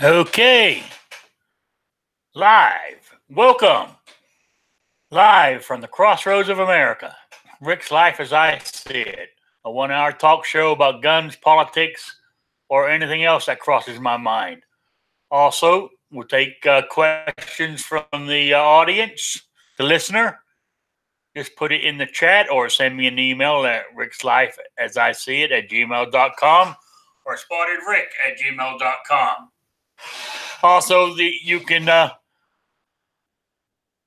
Okay, welcome, live from the crossroads of America. Rick's Life as I See It, a 1 hour talk show about guns, politics, or anything else that crosses my mind. Also, we'll take questions from the audience, the listener. Just put it in the chat or send me an email at rickslifeasiseeit@gmail.com or spottedrick@gmail.com. Also, you can,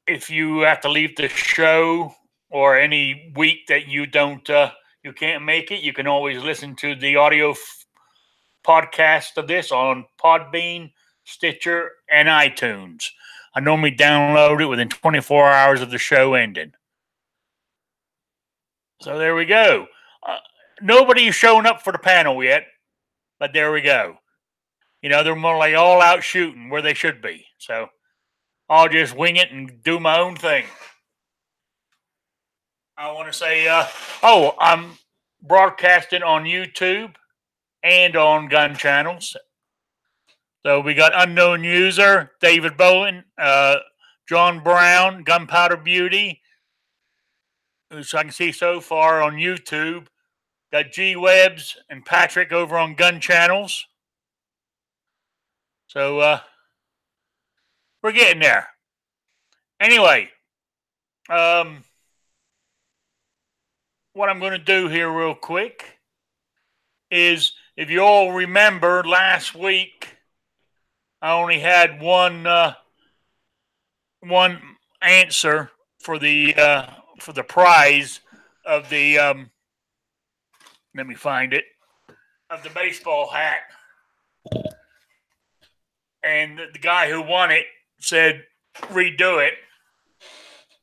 if you have to leave the show or any week that you can't make it, you can always listen to the audio podcast of this on Podbean, Stitcher, and iTunes. I normally download it within 24 hours of the show ending. So there we go. Nobody's shown up for the panel yet, but there we go. You know, they're more like all out shooting where they should be. So I'll just wing it and do my own thing. I want to say, I'm broadcasting on YouTube and on gun channels. So we got Unknown User, David Bowen, John Brown, Gunpowder Beauty, which I can see so far on YouTube. Got G Webs and Patrick over on gun channels. So we're getting there. Anyway, what I'm going to do here real quick is, if you all remember, last week I only had one answer for the prize of the let me find it, of the baseball hat. And the guy who won it said redo it.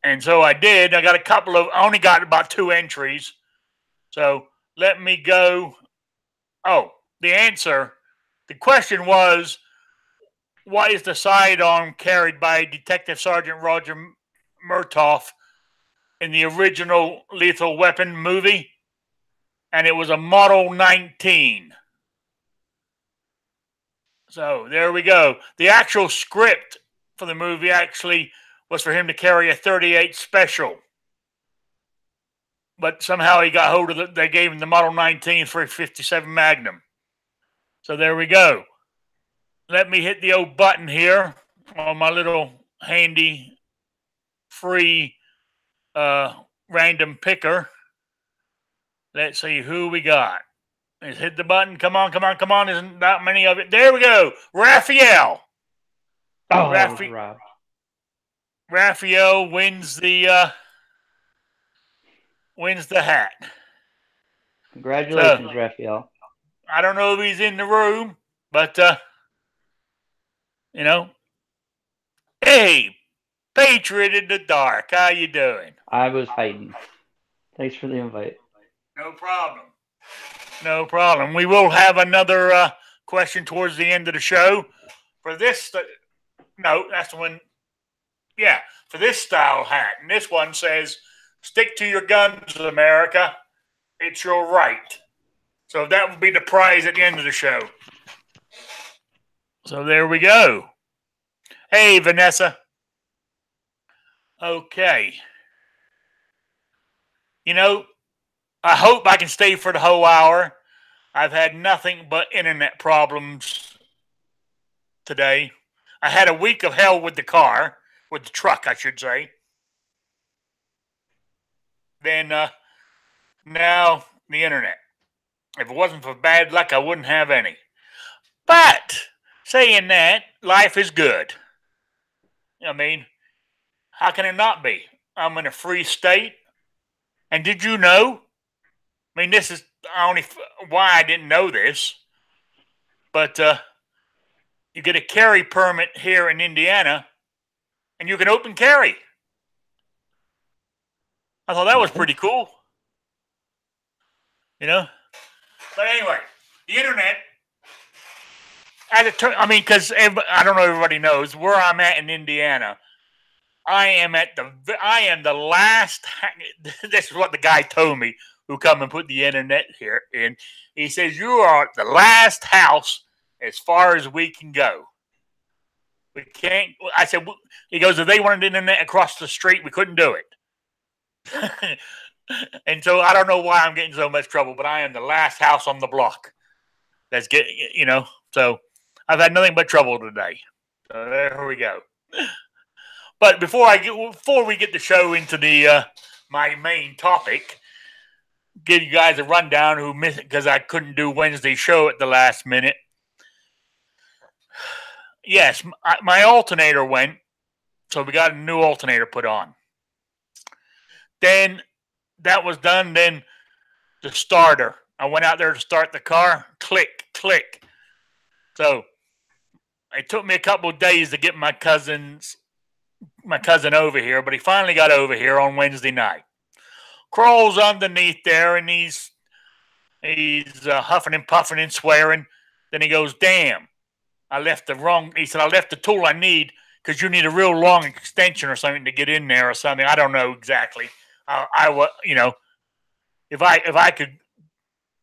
And so I did. I only got about 2 entries. So let me go. Oh, the question was, what is the sidearm carried by Detective Sergeant Roger Murtaugh in the original Lethal Weapon movie? And it was a Model 19. So there we go. The actual script for the movie actually was for him to carry a .38 Special. But somehow he got hold of it. They gave him the Model 19 for a .57 Magnum. So there we go. Let me hit the old button here on my little handy free random picker. Let's see who we got. Let's hit the button. Come on. Isn't that many of it? There we go. Raphael. Oh, Raphael wins the hat. Congratulations, Raphael. I don't know if he's in the room, but hey, Patriot in the Dark, how you doing? I was hiding. Thanks for the invite. No problem. We will have another question towards the end of the show. For this, that's the one. Yeah, for this style hat. And this one says, "Stick to your guns, America. It's your right." So that would be the prize at the end of the show. So there we go. Hey, Vanessa. Okay. I hope I can stay for the whole hour. I've had nothing but internet problems today. I had a week of hell with the truck, I should say. Then now the internet. If it wasn't for bad luck, I wouldn't have any. But saying that, life is good. I mean, how can it not be? I'm in a free state. And did you know? I mean, this is only why I didn't know this. But you get a carry permit here in Indiana, and you can open carry. I thought that was pretty cool. But anyway, the internet, because I don't know if everybody knows, where I'm at in Indiana, I am the last, this is what the guy told me who come and put the internet here in. He says, you are the last house as far as we can go. We can't. I said, he goes, if they wanted internet across the street, we couldn't do it. And so I don't know why I'm getting so much trouble, but I am the last house on the block that's getting, so I've had nothing but trouble today. So there we go. But before we get the show into the my main topic, give you guys a rundown who missed it because I couldn't do Wednesday's show at the last minute. Yes, my alternator went, so we got a new alternator put on. Then that was done. Then the starter. I went out there to start the car. Click, click. So it took me a couple of days to get my cousin over here, but he finally got over here on Wednesday night. Crawls underneath there, and he's huffing and puffing and swearing. Then he goes, "Damn, I left He said, I left the tool I need because you need a real long extension or something to get in there or something. I don't know exactly. If I could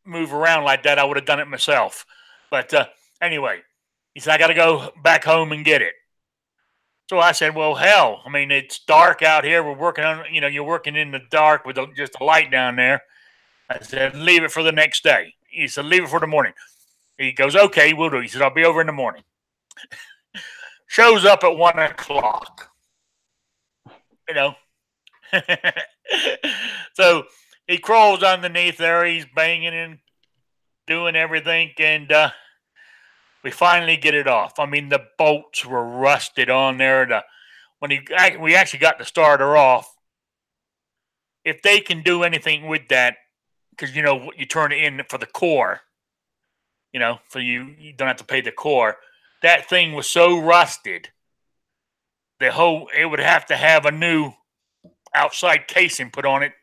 move around like that, I would have done it myself. But anyway, he said, I got to go back home and get it. So I said, well, hell, I mean, it's dark out here. We're working on, you're working in the dark with just a light down there. I said, leave it for the next day. He said, leave it for the morning. He goes, okay, we'll do. He said, I'll be over in the morning. Shows up at 1 o'clock. So he crawls underneath there. He's banging and doing everything. And we finally get it off. I mean, the bolts were rusted on there. We actually got the starter off. If they can do anything with that, because, you turn it in for the core, so you don't have to pay the core. That thing was so rusted, it would have to have a new outside casing put on it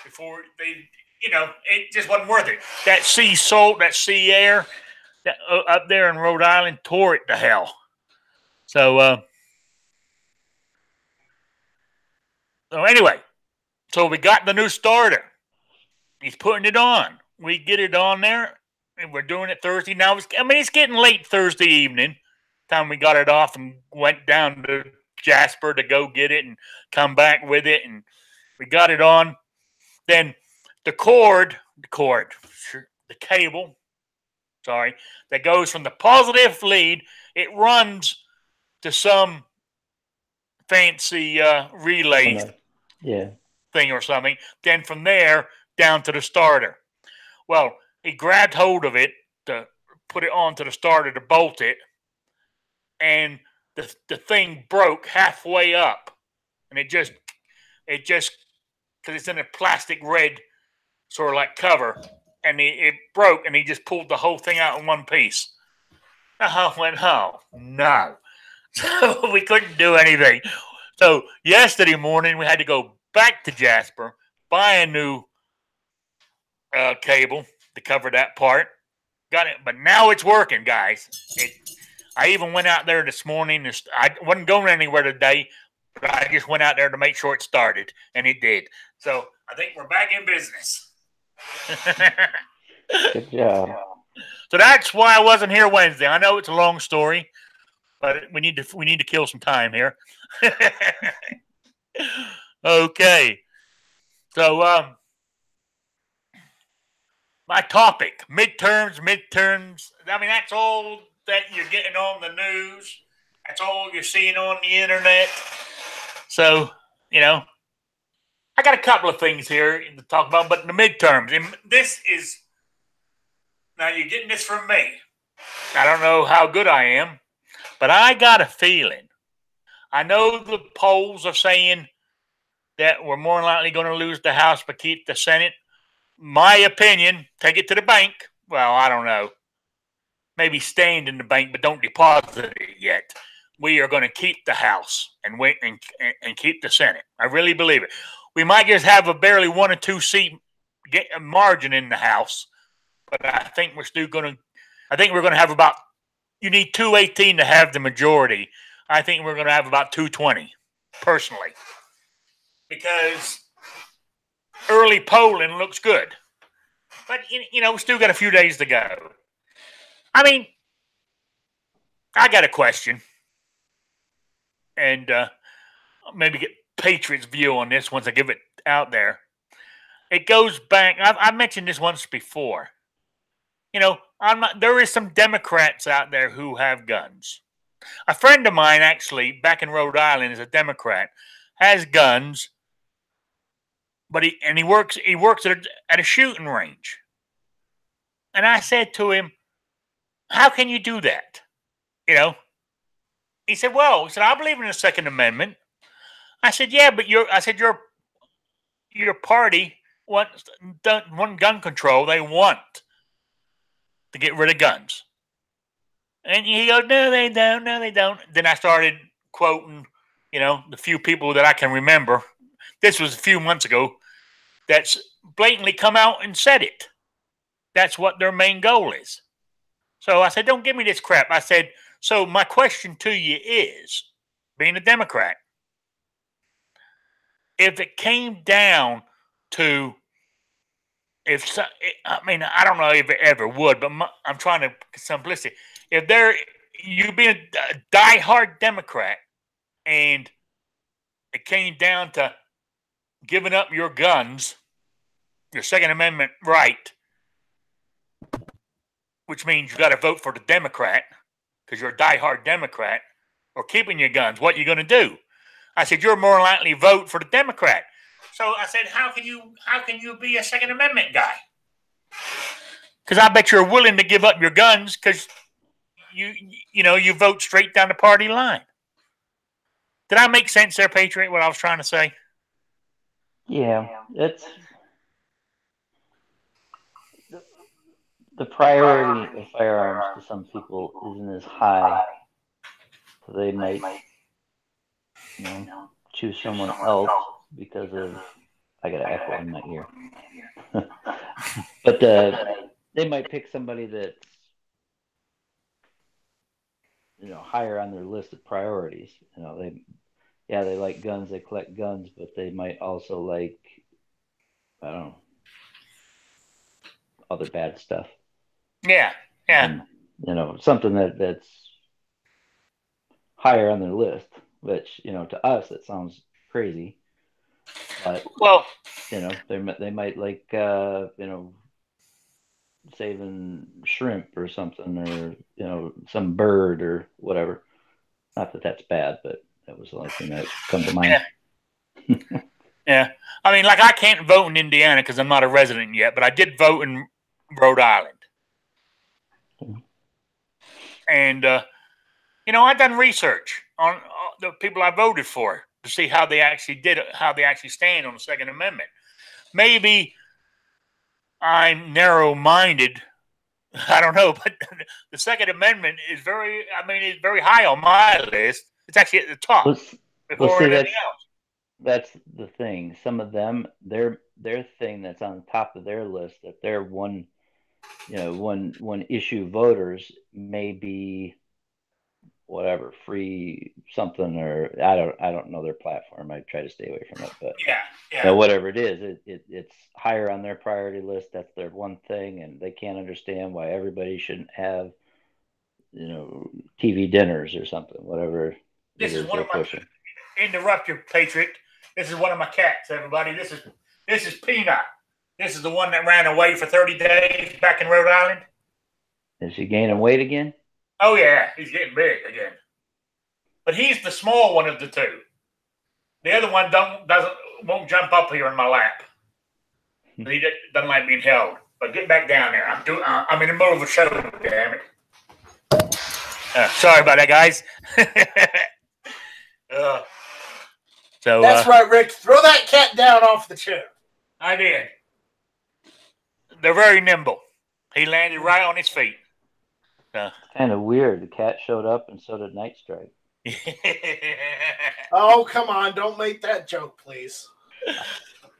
before they, it just wasn't worth it. That sea salt, that sea air that, up there in Rhode Island tore it to hell. So anyway, so we got the new starter. He's putting it on. We get it on there. And we're doing it Thursday now. It's getting late Thursday evening. Time we got it off and went down to Jasper to go get it and come back with it, and we got it on. Then the cable, that goes from the positive lead. It runs to some fancy relay thing or something. Then from there down to the starter. Well, he grabbed hold of it to put it onto the starter to bolt it, and the thing broke halfway up, and it just because it's in a plastic red sort of like cover, and it broke, and he just pulled the whole thing out in one piece. I went, oh no! So we couldn't do anything. So yesterday morning we had to go back to Jasper, buy a new cable to cover that part. Got it, but now it's working, guys. I even went out there this morning. I wasn't going anywhere today, but I just went out there to make sure it started, and it did. So I think we're back in business. Good job. So that's why I wasn't here Wednesday. I know it's a long story, but we need to kill some time here. Okay. So my topic, midterms. I mean, that's all that you're getting on the news. That's all you're seeing on the internet. So, I got a couple of things here to talk about, but the midterms. And now you're getting this from me. I don't know how good I am, but I got a feeling. I know the polls are saying that we're more likely going to lose the House but keep the Senate. My opinion, take it to the bank. Well, I don't know. Maybe stand in the bank, but don't deposit it yet. We are going to keep the House and wait and keep the Senate. I really believe it. We might just have a barely 1 or 2 seat margin in the House, but I think we're still going to. I think we're going to have about. You need 218 to have the majority. I think we're going to have about 220, personally, because early polling looks good, but we still got a few days to go. I mean, I got a question. and maybe get Patriots' view on this once I give it out there. It goes back. I mentioned this once before. There is some Democrats out there who have guns. A friend of mine, actually, back in Rhode Island, is a Democrat, has guns, but he works at a shooting range. And I said to him, "How can you do that?" He said, I believe in the Second Amendment. I said, yeah, but your party wants gun control. They want to get rid of guns. And he goes, no, they don't. No, they don't. Then I started quoting, the few people that I can remember. This was a few months ago. That's blatantly come out and said it. That's what their main goal is. So I said, don't give me this crap. I said, so my question to you is, being a Democrat, if it came down to, I don't know if it ever would, but I'm trying to simplicity. If you being a diehard Democrat, and it came down to giving up your guns, your Second Amendment right, which means you got to vote for the Democrat because you're a diehard Democrat, or keeping your guns, what are you going to do? I said, you're more likely to vote for the Democrat. So I said, how can you be a Second Amendment guy? Because I bet you're willing to give up your guns because you vote straight down the party line. Did I make sense there, Patriot, what I was trying to say? Yeah, it's the priority of firearms to some people isn't as high, so they might, choose someone else because of, I got an echo in my ear. But they might pick somebody that's, higher on their list of priorities. They like guns, they collect guns, but they might also like, I don't know, other bad stuff. Yeah. And, something that's higher on their list, which, to us, that sounds crazy. But, they might like, saving shrimp or something, or, some bird or whatever. Not that that's bad, but that was the only thing that come to mind. Yeah. I mean, I can't vote in Indiana because I'm not a resident yet, but I did vote in Rhode Island. And, I done research on the people I voted for to see how they actually did it, how they actually stand on the Second Amendment. Maybe I'm narrow-minded. I don't know, but the Second Amendment is very high on my list. It's actually at the top before anything else. That's the thing. Some of them, their thing that's on top of their list, that they're one issue voters may be whatever, free something, or I don't know their platform. I try to stay away from it, but whatever it is, it's higher on their priority list. That's their one thing, and they can't understand why everybody shouldn't have, TV dinners or something, whatever. This is one of my interrupt your Patriot. This is one of my cats, everybody. This is Peanut. This is the one that ran away for 30 days back in Rhode Island. Is he gaining weight again? Oh yeah, he's getting big again. But he's the small one of the two. The other one won't jump up here in my lap. He doesn't like being held. But get back down there. I'm in the middle of a show, damn it. Sorry about that, guys. That's right, Rick. Throw that cat down off the chair. I did. They're very nimble. He landed right on his feet. Kind of weird. The cat showed up, and so did Night Strike. Oh, come on. Don't make that joke, please.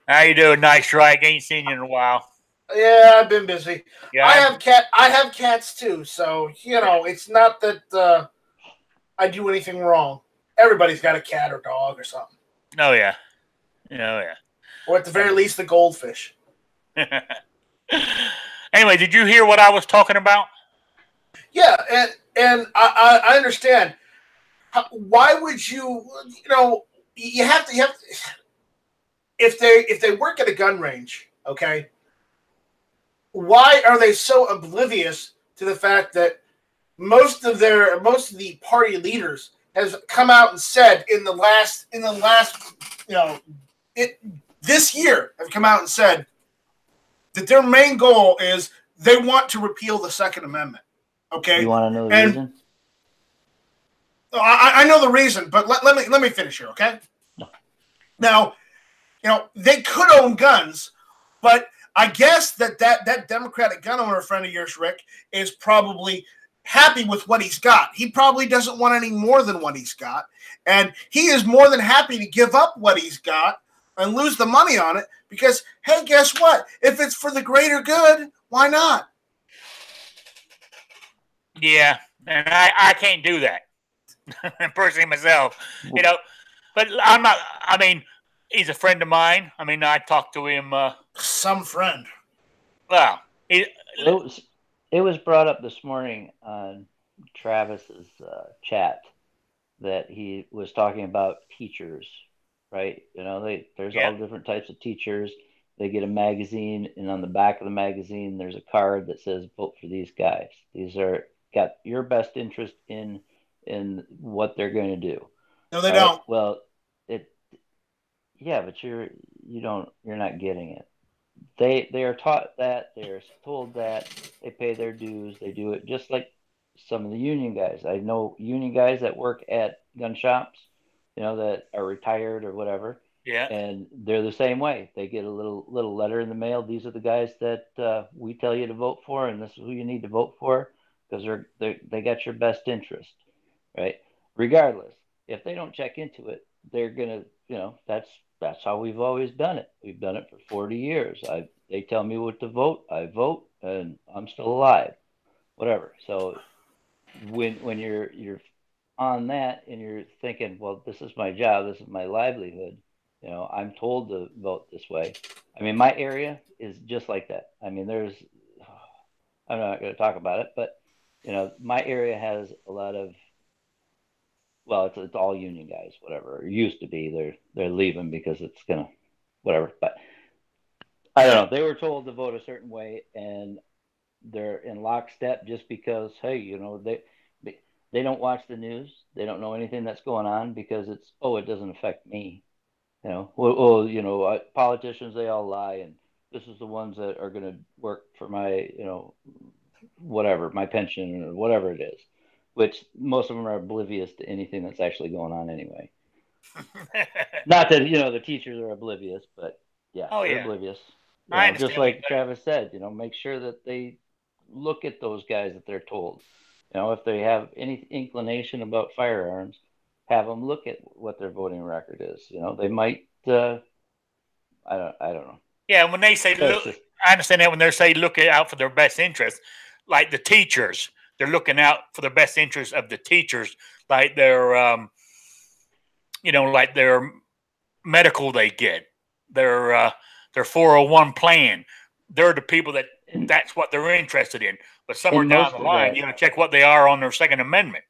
How you doing, Night Strike? Ain't seen you in a while. Yeah, I've been busy. Yeah, I have cats too, so it's not that I do anything wrong. Everybody's got a cat or dog or something. Oh yeah. Or at the very least, the goldfish. Anyway, did you hear what I was talking about? Yeah, and I understand. why would you? You know, you have to. If they work at a gun range, okay, why are they so oblivious to the fact that most of the party leaders has come out and said in the last you know this year have come out and said that their main goal is they want to repeal the Second Amendment. Okay, you want to know the reason? I know the reason, but let me finish here. Okay, no. Now, you know, they could own guns, but I guess that Democratic gun owner friend of yours, Rick, is probably happy with what he's got. He probably doesn't want any more than what he's got, and he is more than happy to give up what he's got and lose the money on it because, hey, guess what? If it's for the greater good, why not? Yeah, and I can't do that personally myself, you know. But I'm not. I mean, he's a friend of mine. I mean, I talked to him. Some friend. Well, it was brought up this morning on Travis's chat that he was talking about teachers, right? You know, there's all different types of teachers. They get a magazine, and on the back of the magazine, there's a card that says, "Vote for these guys. These are got your best interest in what they're going to do." No, they don't. Well, but you're not getting it. They are taught that, they are told that, they pay their dues, they do it just like some of the union guys. I know union guys that work at gun shops, you know, that are retired or whatever. Yeah. And they're the same way. They get a little letter in the mail. These are the guys that we tell you to vote for, and this is who you need to vote for because they got your best interest, right? Regardless, if they don't check into it, they're gonna, you know, that's how we've always done it. We've done it for 40 years. They tell me what to vote, I vote, and I'm still alive. Whatever. So when you're on that and you're thinking, well, this is my job, this is my livelihood, you know, I'm told to vote this way. I mean, my area is just like that. I mean, I'm not going to talk about it, but you know, my area has a lot of, well, it's all union guys, whatever. It used to be. They're leaving because it's gonna, whatever. But I don't know. They were told to vote a certain way, and they're in lockstep just because, hey, you know, they don't watch the news. They don't know anything that's going on because it doesn't affect me. You know, well, you know, politicians, they all lie, and this is the ones that are going to work for my, you know, whatever, my pension or whatever it is. Which most of them are oblivious to anything that's actually going on anyway. Not that, you know, the teachers are oblivious, but they're oblivious. You know, just like Travis said, you know, make sure that they look at those guys that they're told. You know, if they have any inclination about firearms, have them look at what their voting record is. You know, they might, I don't know. Yeah, when they say, I understand that when they say look out for their best interest, like the teachers, they're looking out for the best interest of the teachers, like their, you know, like their medical they get, their 401 plan. They're the people that's what they're interested in. But somewhere down the line, you got to check what they are on their Second Amendment.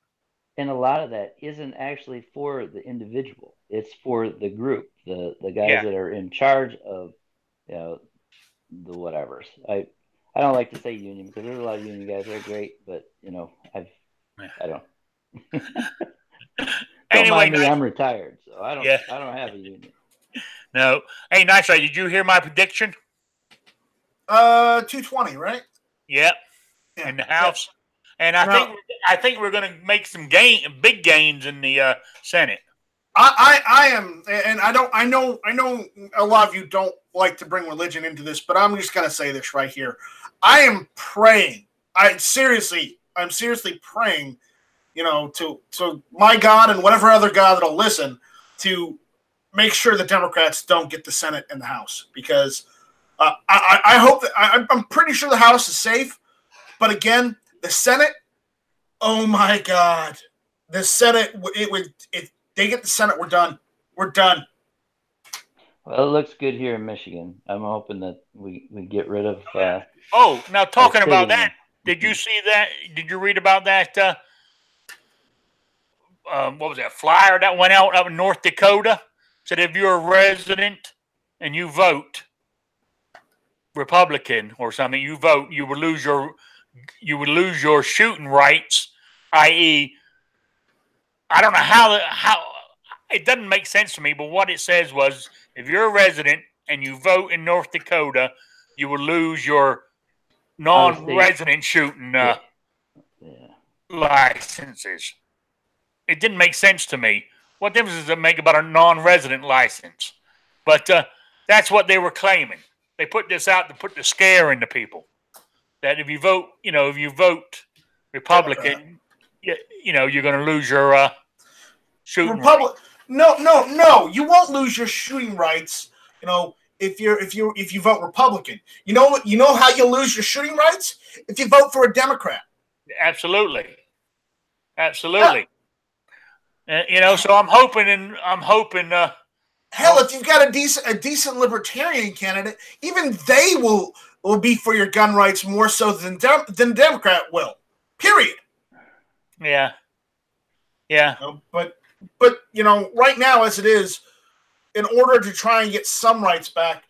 And a lot of that isn't actually for the individual; it's for the group, the guys that are in charge of, you know, the whatevers. I don't like to say union because there's a lot of union guys. They're great, but you know, I don't. Anyway, me, I'm retired, so I don't have a union. No. Hey, nice. Did you hear my prediction? 220, right? Yep. In the House, and I think we're going to make some big gains in the Senate. I am, and I know a lot of you don't like to bring religion into this, but I'm just going to say this right here. I am praying. I'm seriously praying, you know, to my God and whatever other God that'll listen to make sure the Democrats don't get the Senate and the House, because I hope that I'm pretty sure the House is safe, but again, the Senate, oh my God, the Senate, if they get the Senate, we're done. We're done. Well, it looks good here in Michigan. I'm hoping that we get rid of. Now talking about that, did you see that? Did you read about that? what was that flyer that went out up in North Dakota? Said if you're a resident and you vote Republican or something, you would lose your shooting rights, i.e., I don't know how it doesn't make sense to me, but what it says was if you're a resident and you vote in North Dakota, you will lose your non-resident shooting licenses. It didn't make sense to me. What difference does it make about a non-resident license? But that's what they were claiming. They put this out to put the scare into people that if you vote, Republican, you're going to lose your shooting rights. No. You won't lose your shooting rights. If you vote Republican. You know how you lose your shooting rights? If you vote for a Democrat. Absolutely. Yeah. So I'm hoping. Hell, if you've got a decent libertarian candidate, even they will be for your gun rights more so than Democrat will. Period. Yeah. But right now as it is, in order to try and get some rights back,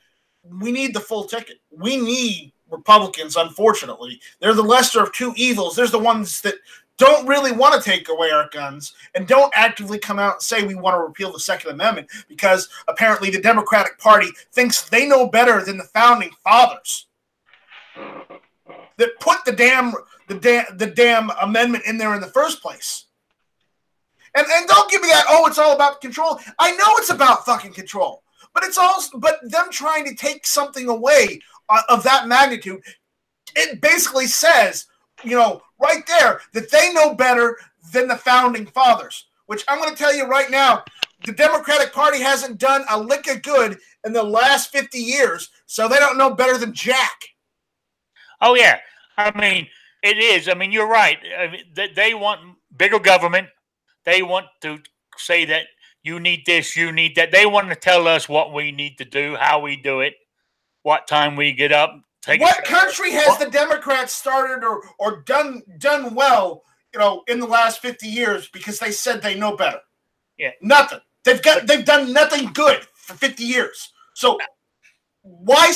we need the full ticket. We need Republicans, unfortunately. They're the lesser of two evils. There's the ones that don't really want to take away our guns and don't actively come out and say we want to repeal the Second Amendment because apparently the Democratic Party thinks they know better than the founding fathers that put the damn amendment in there in the first place. And don't give me that, it's all about control. I know it's about fucking control. But them trying to take something away of that magnitude, it basically says, right there, that they know better than the founding fathers. Which I'm going to tell you right now, the Democratic Party hasn't done a lick of good in the last 50 years, so they don't know better than Jack. Oh, yeah. I mean, it is. I mean, you're right. They want bigger government. They want to say that you need this, you need that. They want to tell us what we need to do, how we do it, what time we get up. What country has the Democrats started or done well, in the last 50 years because they said they know better? Yeah. Nothing. They've done nothing good for 50 years. So why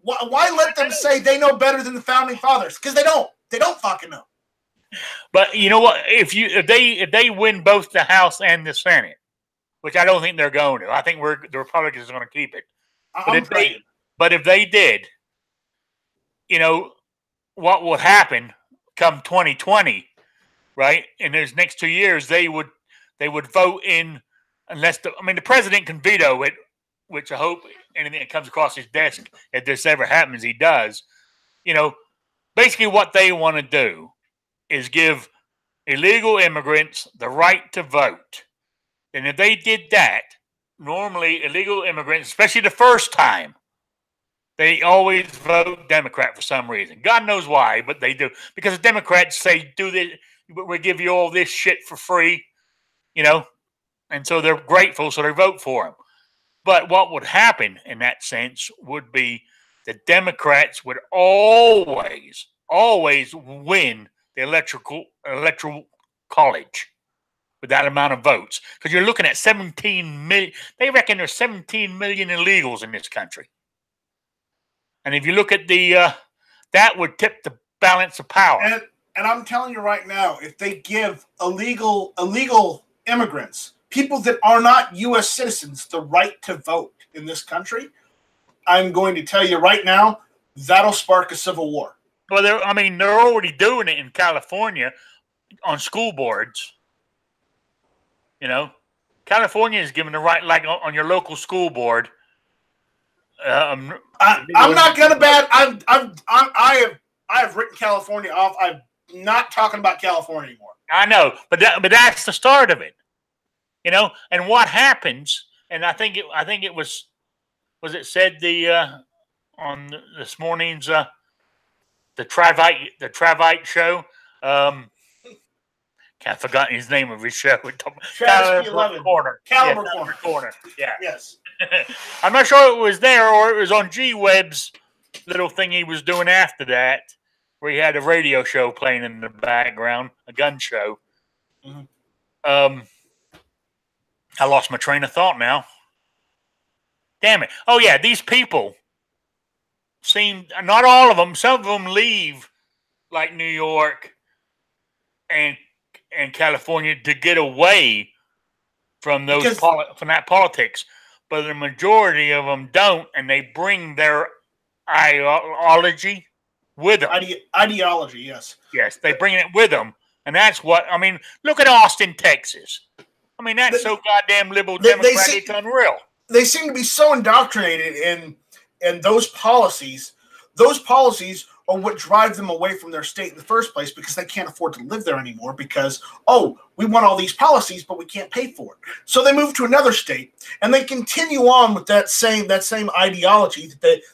let them say they know better than the founding fathers? Because they don't. They don't fucking know. But you know what? If they win both the House and the Senate, which I don't think they're going to, I think the Republicans are going to keep it. But if they did, what would happen come 2020, right? In those next 2 years, they would vote in unless the president can veto it, which I hope anything that comes across his desk, if this ever happens, he does. Basically what they want to do is give illegal immigrants the right to vote. And if they did that, normally illegal immigrants, especially the first time, they always vote Democrat for some reason. God knows why, but they do. Because the Democrats say, do this, we'll give you all this shit for free, and so they're grateful, so they vote for them. But what would happen in that sense would be the Democrats would always win the electoral college with that amount of votes. Because you're looking at 17 million. They reckon there's 17 million illegals in this country. And if you look at that would tip the balance of power. And I'm telling you right now, if they give illegal immigrants, people that are not U.S. citizens, the right to vote in this country, I'm going to tell you right now, that'll spark a civil war. Well, they're already doing it in California on school boards. California is giving the right, like on your local school board. I'm not gonna bet. I have written California off. I'm not talking about California anymore. I know, but that's the start of it. And what happens? And I think it was it said on this morning's the Travite show. I've forgotten his name of his show. Caliber Corner. Yeah. Yes. I'm not sure it was there or it was on G-Web's little thing he was doing after that, where he had a radio show playing in the background, a gun show. Mm-hmm. I lost my train of thought now. Damn it. Oh, yeah, these people seem, not all of them, some of them leave like New York and California to get away from those from that politics, but the majority of them don't, and they bring their ideology with them. Ideology, yes. Yes, they bring it with them, and that's what, I mean, look at Austin, Texas. I mean, that's so goddamn liberal democratic, it's unreal. They seem to be so indoctrinated in those policies. Those policies are what drive them away from their state in the first place, because they can't afford to live there anymore because, oh, we want all these policies, but we can't pay for it. So they move to another state, and they continue on with that same ideology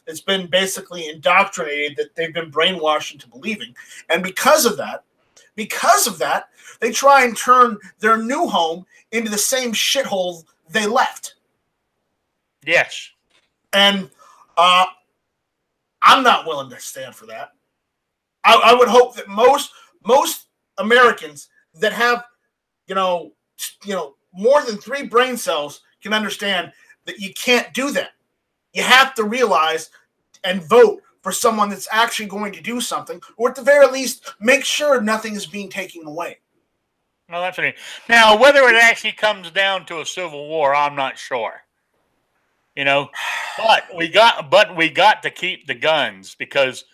that's been basically indoctrinated, that they've been brainwashed into believing. And because of that, they try and turn their new home into the same shithole they left. Yes. And I'm not willing to stand for that. I would hope that most Americans that have, more than 3 brain cells can understand that you can't do that. You have to realize and vote for someone that's actually going to do something, or at the very least, make sure nothing is being taken away. Well, that's what now, whether it actually comes down to a civil war, I'm not sure. But we got to keep the guns because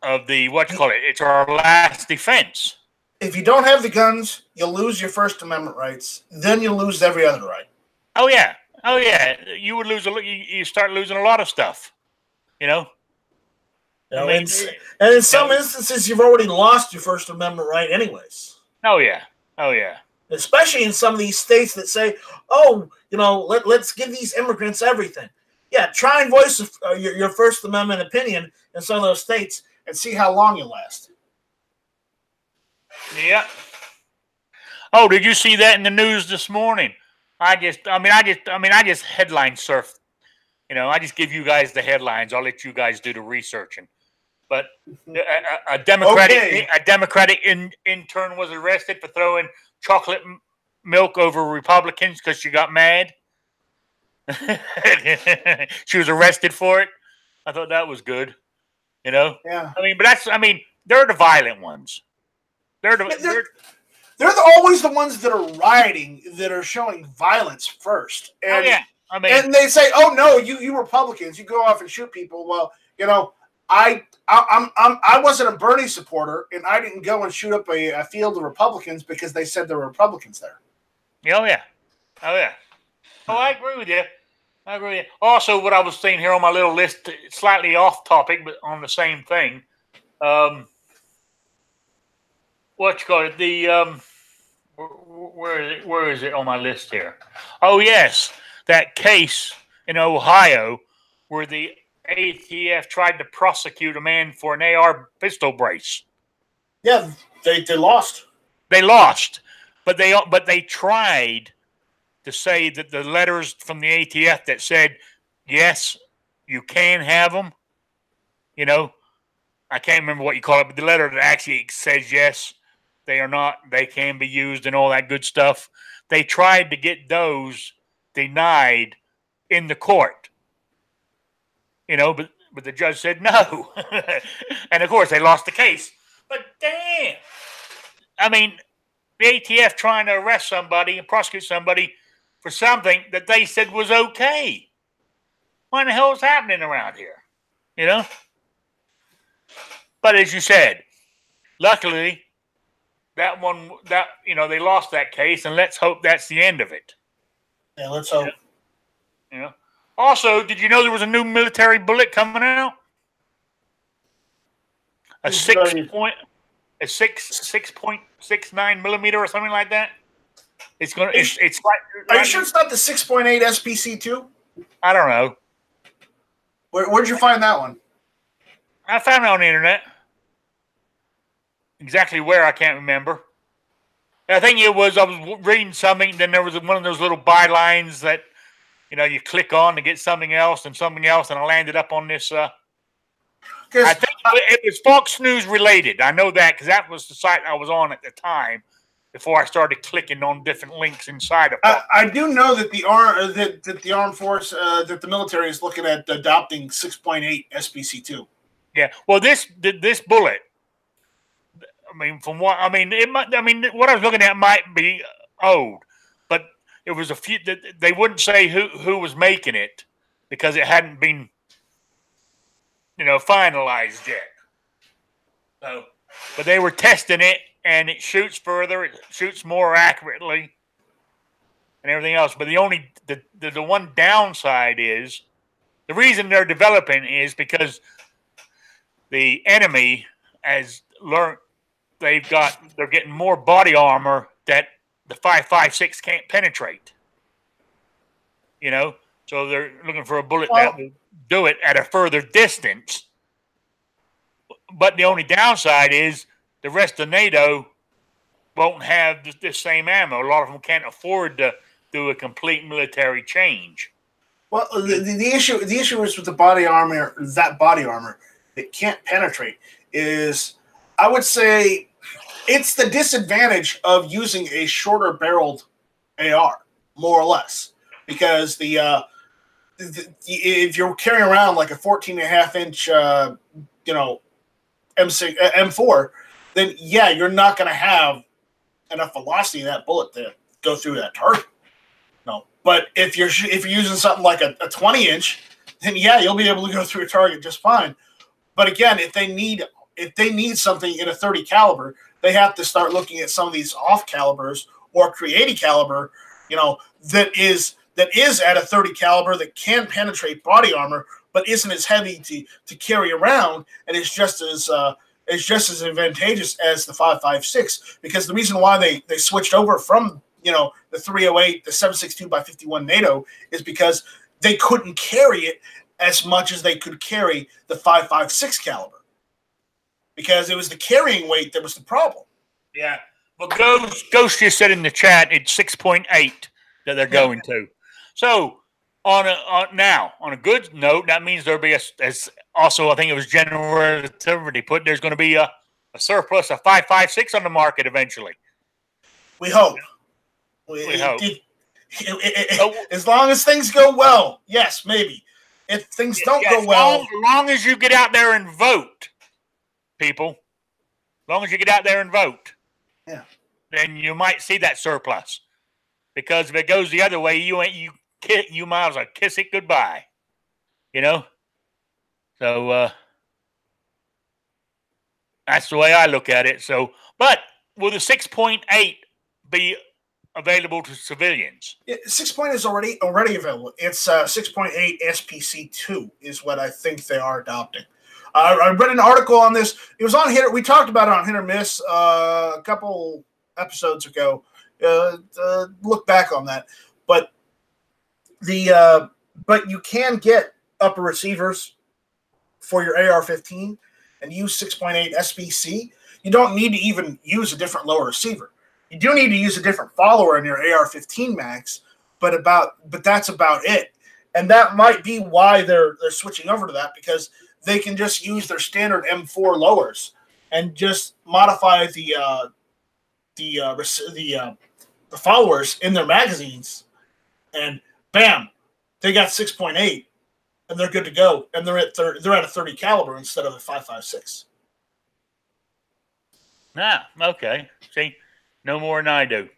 of the it's our last defense. If you don't have the guns, you lose your First Amendment rights. Then you lose every other right. Oh yeah. You would lose you start losing a lot of stuff. And in some instances, you've already lost your First Amendment right, anyways. Oh yeah. Especially in some of these states that say, "Oh, let's give these immigrants everything." Yeah, try and voice your First Amendment opinion in some of those states and see how long you last. Yeah. Oh, did you see that in the news this morning? I just headline surf. I just give you guys the headlines. I'll let you guys do the researching. But a Democratic intern was arrested for throwing chocolate milk over Republicans because she got mad. She was arrested for it. I thought that was good. Yeah. They're the violent ones. They're always the ones that are rioting, that are showing violence first. And, and they say, "Oh no, you Republicans, you go off and shoot people." Well, I wasn't a Bernie supporter, and I didn't go and shoot up a field of Republicans because they said there were Republicans there. Oh yeah. Oh, I agree with you. Also, what I was seeing here on my little list, slightly off topic, but on the same thing. What you call it? The where is it on my list here? Oh yes, that case in Ohio where the ATF tried to prosecute a man for an AR pistol brace. Yeah, they lost. They lost, but they tried to say that the letters from the ATF that said, yes, you can have them. I can't remember what you call it, but the letter that actually says yes, they can be used and all that good stuff. They tried to get those denied in the court. But the judge said no. And of course they lost the case. But damn. The ATF trying to arrest somebody and prosecute somebody for something that they said was okay. What in the hell is happening around here? But as you said, luckily they lost that case, and let's hope that's the end of it. Yeah, let's hope. Also, did you know there was a new military bullet coming out? A 6.69 millimeter or something like that. It's like. Are you sure it's not the 6.8 SPC2? I don't know. Where'd you find that one? I found it on the internet. Exactly where, I can't remember. I think I was reading something. Then there was one of those little bylines that you click on to get something else, and I landed up on this. I think it was Fox News related. I know that because that was the site I was on at the time. before I started clicking on different links inside of it. I do know that the armed force, that the military is looking at adopting 6.8 SPC2. Yeah. Well, this bullet. I mean, from what I mean, it might. I mean, what I was looking at might be old, but it was a few. They wouldn't say who was making it because it hadn't been, finalized yet. So, but they were testing it, and it shoots further. It shoots more accurately, and everything else. But the one downside is the reason they're developing is because the enemy has learned. They're getting more body armor that the 5.56 can't penetrate. So they're looking for a bullet that will do it at a further distance. But the only downside is the rest of NATO won't have the same ammo. A lot of them can't afford to do a complete military change. Well, the issue is with the body armor. That body armor that can't penetrate is, I would say, it's the disadvantage of using a shorter barreled AR, more or less, because if you're carrying around like a 14.5-inch, M4, then yeah, you're not going to have enough velocity in that bullet to go through that target. No, but if you're using something like a 20-inch, then yeah, you'll be able to go through a target just fine. But again, if they need something in a 30 caliber, they have to start looking at some of these off calibers or .380 caliber, that is at a 30 caliber that can penetrate body armor, but isn't as heavy to carry around, and is just as advantageous as the 5.56. Because the reason why they switched over from the 308, the 7.62 by 51 NATO, is because they couldn't carry it as much as they could carry the 5.56 caliber. Because it was the carrying weight that was the problem. Yeah. Well, Ghost just said in the chat it's 6.8 that they're going to. So on a good note, that means there'll be as also, I think it was General Relativity put, there's going to be a surplus of 5.56 on the market eventually. We hope. We hope. As long as things go well, yes, maybe. If things don't go well, as long as you get out there and vote. People, as long as you get out there and vote, then you might see that surplus. Because if it goes the other way, you might as well kiss it goodbye. So that's the way I look at it. So, but will the 6.8 be available to civilians? 6.8 is already available. It's 6.8 SPC2 is what I think they are adopting. I read an article on this. It was on Hit. We talked about it on Hit or Miss a couple episodes ago. Look back on that. But but you can get upper receivers for your AR-15 and use 6.8 SPC. You don't need to even use a different lower receiver. You do need to use a different follower in your AR-15 max, but that's about it. And that might be why they're switching over to that, because they can just use their standard M4 lowers and just modify the followers in their magazines, and bam, they got 6.8, and they're good to go. And they're at a 30 caliber instead of a 5.56. Okay. See, no more than I do.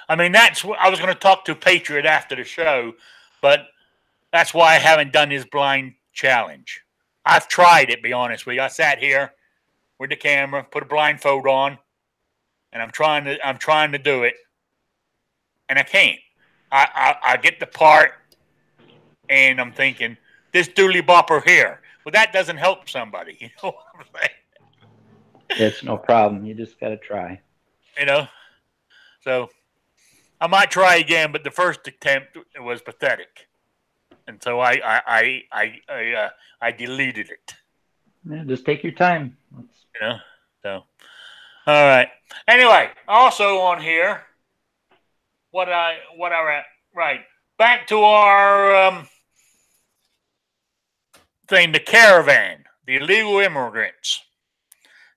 I mean, that's what I was going to talk to Patriot after the show, but that's why I haven't done his blind challenge. I've tried it, be honest with you. I sat here with the camera, put a blindfold on, and I'm trying to do it, and I can't. I get the part, and I'm thinking, this dooley bopper here. Well, that doesn't help somebody. You know what I'm saying? It's no problem. You just got to try. So I might try again, but the first attempt was pathetic. And so I deleted it. Yeah, just take your time. So all right. Anyway, also on here, right back to our thing, the caravan, the illegal immigrants.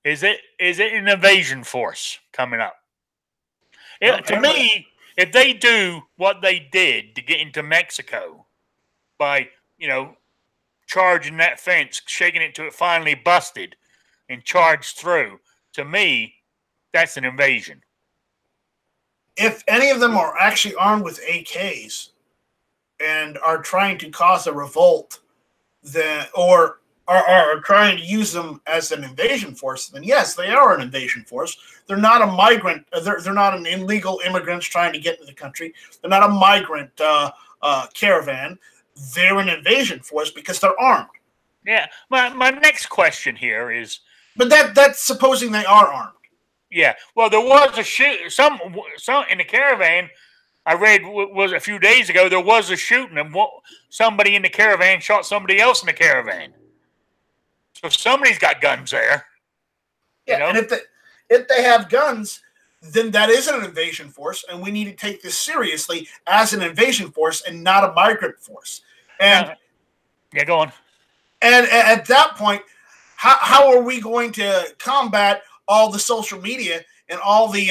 Is it an invasion force coming up? To me, if they do what they did to get into Mexico by, charging that fence, shaking it till it finally busted and charged through, to me, that's an invasion. If any of them are actually armed with AKs and are trying to cause a revolt, or are trying to use them as an invasion force, then yes, they are an invasion force. They're not a migrant. They're not an illegal immigrants trying to get into the country. They're not a migrant caravan. They're an invasion force because they're armed. Yeah. My next question here is... But that's supposing they are armed. Yeah. Well, there was a shoot. Some in the caravan, I read was a few days ago, there was a shooting, and somebody in the caravan shot somebody else in the caravan. So somebody's got guns there. Yeah, and if they have guns, then that is an invasion force, and we need to take this seriously as an invasion force and not a migrant force. And yeah, go on. And at that point, how are we going to combat all the social media and all the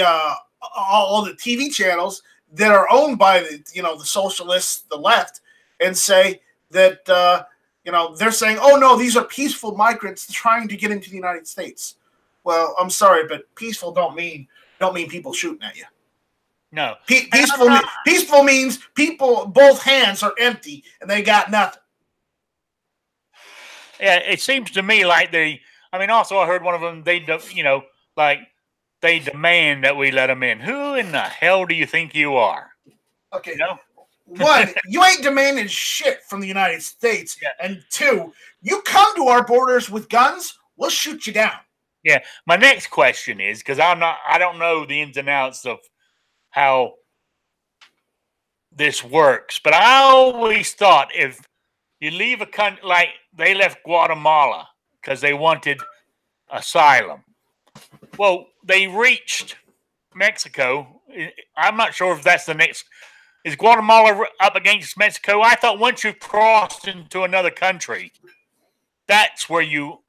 TV channels that are owned by the socialists, the left, and say that they're saying, oh no, these are peaceful migrants trying to get into the United States. Well, I'm sorry, but peaceful don't mean people shooting at you. No. Peaceful means people, both hands are empty and they got nothing. Yeah, it seems to me like also I heard one of them, they demand that we let them in. Who in the hell do you think you are? Okay. One, you ain't demanding shit from the United States. Yeah. And two, you come to our borders with guns, we'll shoot you down. Yeah. My next question is, because I don't know the ins and outs of how this works, but I always thought if you leave a country, like they left Guatemala because they wanted asylum. Well, they reached Mexico. I'm not sure if that's the next. Is Guatemala up against Mexico? I thought once you've crossed into another country, that's where you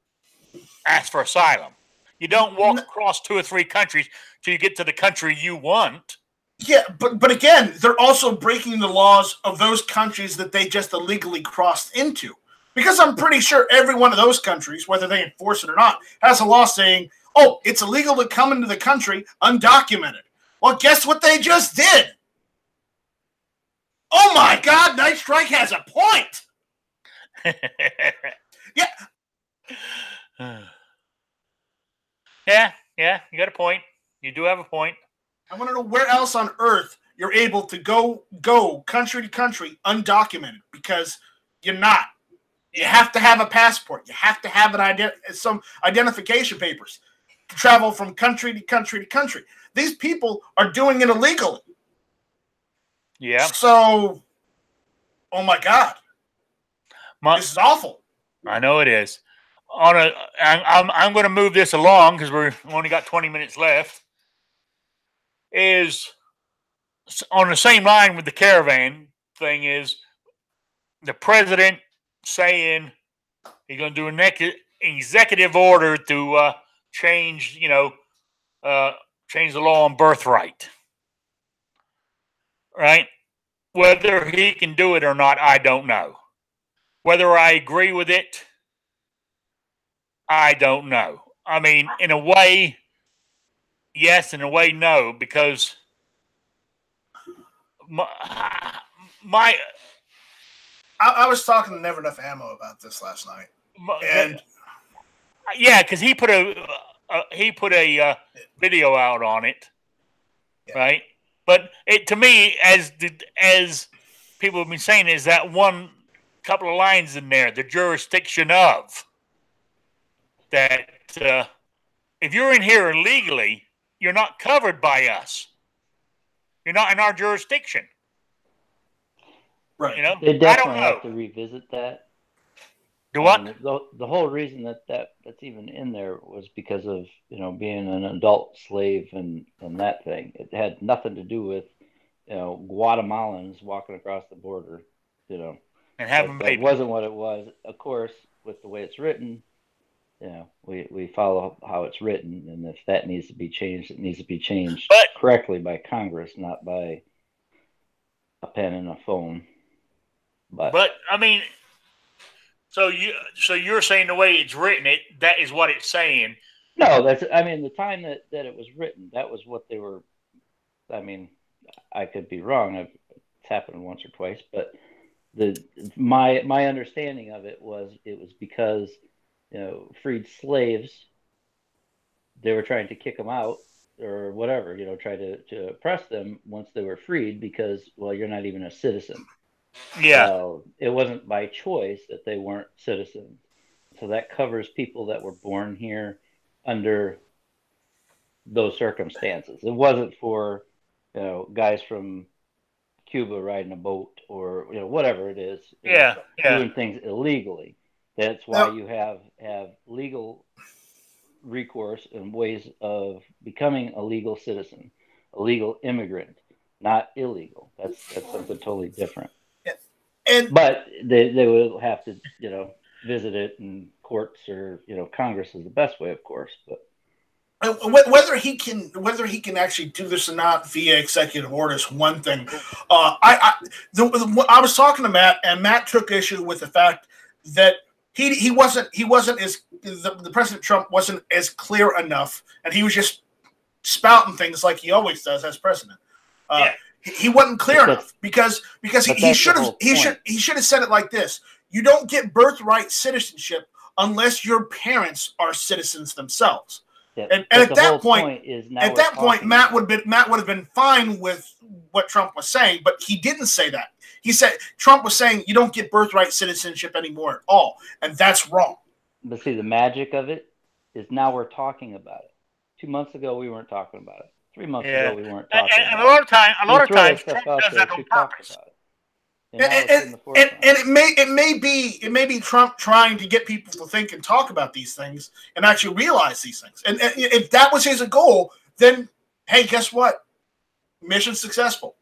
ask for asylum. You don't walk across 2 or 3 countries till you get to the country you want. Yeah, but again, they're also breaking the laws of those countries that they just illegally crossed into. Because I'm pretty sure every one of those countries, whether they enforce it or not, has a law saying, oh, it's illegal to come into the country undocumented. Well, guess what they just did? Oh my God, Night Strike has a point. Yeah. Yeah, you got a point. You do have a point. I want to know where else on earth you're able to go country to country undocumented, because you're not. You have to have a passport. You have to have some identification papers to travel from country to country to country. These people are doing it illegally. Yeah. So, oh my God, this is awful. I know it is. I'm going to move this along because we've only got 20 minutes left. Is on the same line with the caravan thing is the president saying he's going to do an executive order to change the law on birthright. Right? Whether he can do it or not, I don't know. Whether I agree with it, I don't know. I mean, in a way, yes, in a way, no, because I was talking to Never Enough Ammo about this last night, and yeah, because he put a video out on it, yeah. Right? But to me, as people have been saying, is that one couple of lines in there, the jurisdiction of that. If you're in here illegally, you're not covered by us. You're not in our jurisdiction. Right. They definitely have to revisit that. Do what? The whole reason that's even in there was because of being an adult slave and that thing. It had nothing to do with Guatemalans walking across the border. And having that wasn't what it was. Of course, with the way it's written, we follow how it's written, and if that needs to be changed, it needs to be changed correctly by Congress, not by a pen and a phone. But I mean, so you're saying the way it's written, that is what it's saying. No, the time that it was written, that was what they were. I mean, I could be wrong. It's happened once or twice, but my understanding of it was because freed slaves, they were trying to kick them out or whatever, try to oppress them once they were freed because, well, you're not even a citizen. Yeah. It wasn't by choice that they weren't citizens. So that covers people that were born here under those circumstances. It wasn't for, guys from Cuba riding a boat or, whatever it is, doing things illegally. That's why you have legal recourse and ways of becoming a legal citizen, a legal immigrant, not illegal. That's something totally different. But they will have to, visit it in courts or, Congress is the best way, of course. But whether he can actually do this or not via executive order is one thing. I was talking to Matt, and Matt took issue with the fact that he wasn't as the President Trump wasn't as clear enough, and he was just spouting things like he always does as president. He wasn't clear enough because he should have said it like this: you don't get birthright citizenship unless your parents are citizens themselves. Yeah, and at that point, Matt would have been fine with what Trump was saying, but he didn't say that. He said Trump was saying you don't get birthright citizenship anymore at all, and that's wrong. But see, the magic of it is now we're talking about it. 2 months ago, we weren't talking about it. 3 months ago, we weren't talking about it. And a lot of times, Trump does that on purpose. And it may be Trump trying to get people to think and talk about these things and actually realize these things. And if that was his goal, then hey, guess what? Mission successful.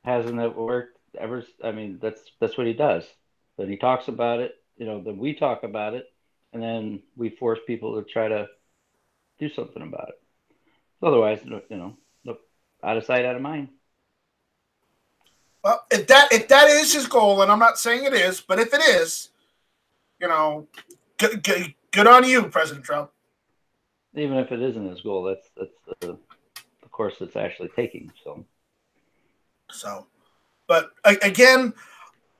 Hasn't it worked ever? I mean, that's what he does. Then he talks about it, then we talk about it, and then we force people to try to do something about it. Otherwise, out of sight, out of mind. Well, if that is his goal, and I'm not saying it is, but if it is, good on you, President Trump. Even if it isn't his goal, that's the course it's actually taking. So, but again,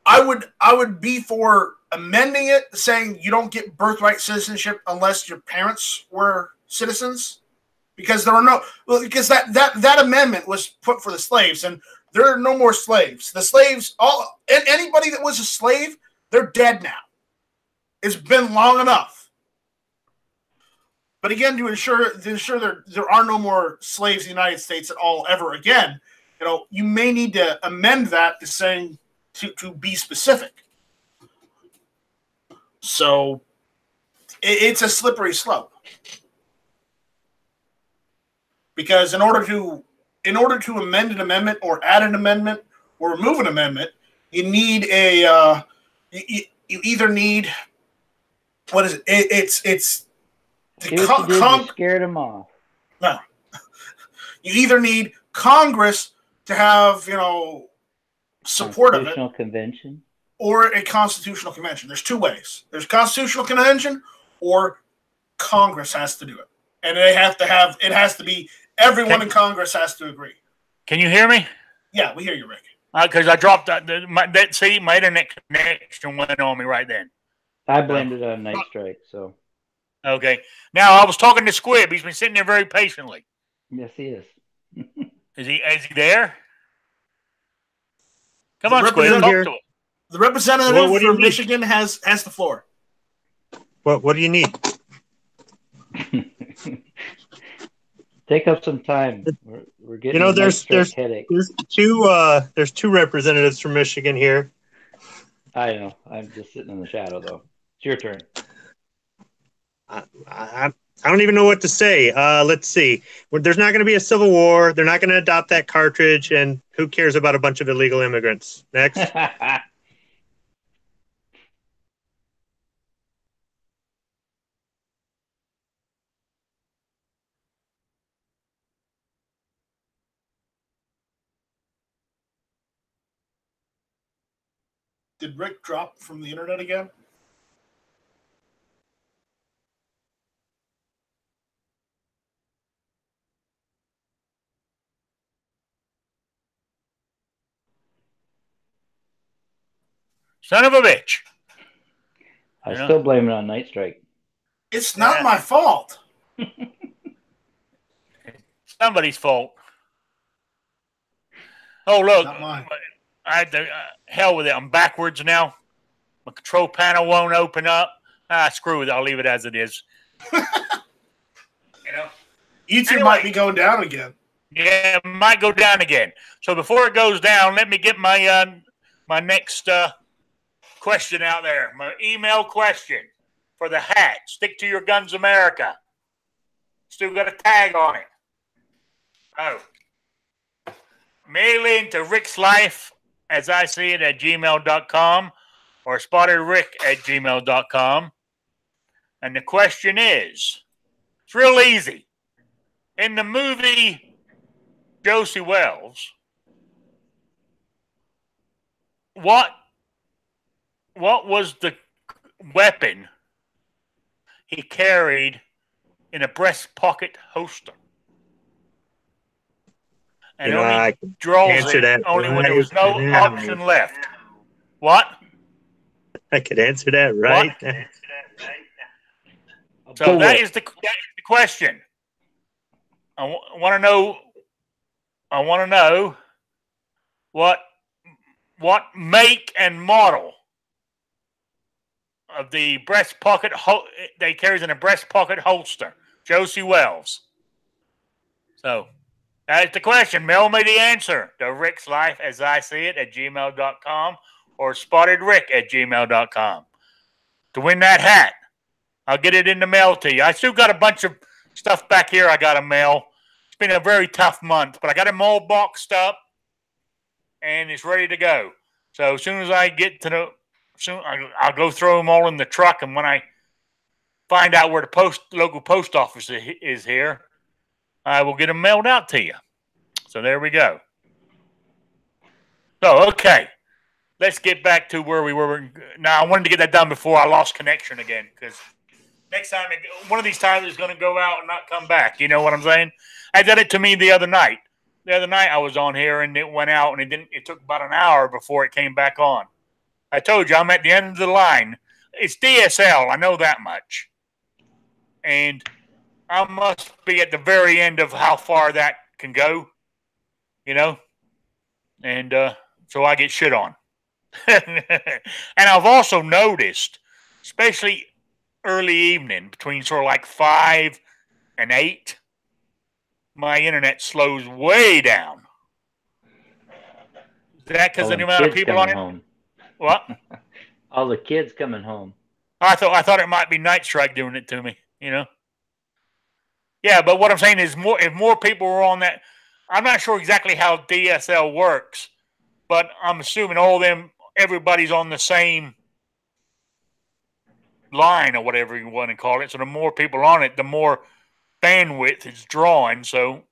I would be for amending it, saying you don't get birthright citizenship unless your parents were citizens, because that amendment was put for the slaves, and there are no more slaves. The slaves, anybody that was a slave, they're dead now. It's been long enough. But again, to ensure there are no more slaves in the United States at all ever again, you may need to amend that to saying to be specific. So it's a slippery slope. Because in order to amend an amendment or add an amendment or remove an amendment, you need you either need, what is it? It's scared them off. No, you either need Congress to have support of it, constitutional convention, or a constitutional convention. There's two ways. There's constitutional convention, or Congress has to do it, and it has to be. Everyone in Congress has to agree. Can you hear me? Yeah, we hear you, Rick. Because I dropped my internet connection went on me right then. I blamed it on Night Strike. So. Okay. Now I was talking to Squibb. He's been sitting there very patiently. Yes, he is. Is he there? Come on, Squibb. Talk to him. The representative from Michigan has the floor. What do you need? Take up some time. We're getting there's headache. There's two representatives from Michigan here. I know. I'm just sitting in the shadow though. It's your turn. I don't even know what to say. Let's see. There's not going to be a civil war. They're not going to adopt that cartridge, and who cares about a bunch of illegal immigrants? Next. Did Rick drop from the internet again? Son of a bitch. I still blame it on Night Strike. It's not my fault. Somebody's fault. Oh, look. Not mine. Hell with it. I'm backwards now. My control panel won't open up. Screw it. I'll leave it as it is. YouTube might be going down again. Yeah, it might go down again. So before it goes down, let me get my my next question out there. My email question for the hat. Stick to your guns, America. Still got a tag on it. Oh. Mail in to Rick's Life, as I see it, at gmail.com or spottedrick@gmail.com. And the question is, it's real easy. In the movie Josie Wells, what was the weapon he carried in a breast pocket holster? And only draws it only when there was no option left. What? I could answer that right. So that is the question. I want to know what make and model of the breast pocket they carries in a breast pocket holster. Josie Wells. So that's the question. Mail me the answer to Rick's Life, as I see it, at gmail.com or spottedrick@gmail.com. To win that hat, I'll get it in the mail to you. I still got a bunch of stuff back here I got to mail. It's been a very tough month, but I got them all boxed up, and it's ready to go. So as soon as I get to I'll go throw them all in the truck, and when I find out where the local post office is here, I will get them mailed out to you. So there we go. So, okay. Let's get back to where we were. Now, I wanted to get that done before I lost connection again, because next time, one of these times it's going to go out and not come back. You know what I'm saying? I did it to me the other night. The other night I was on here, and it went out, and it took about an hour before it came back on. I told you, I'm at the end of the line. It's DSL. I know that much. And I must be at the very end of how far that can go, you know? And so I get shit on. And I've also noticed, especially early evening, between sort of like 5 and 8, my internet slows way down. Is that because of the amount of people on it? Home. What? All the kids coming home. I thought it might be Night Strike doing it to me, you know? Yeah, but what I'm saying is if more people were on that, I'm not sure exactly how DSL works, but I'm assuming everybody's on the same line or whatever you want to call it. So the more people on it, the more bandwidth is drawing. So,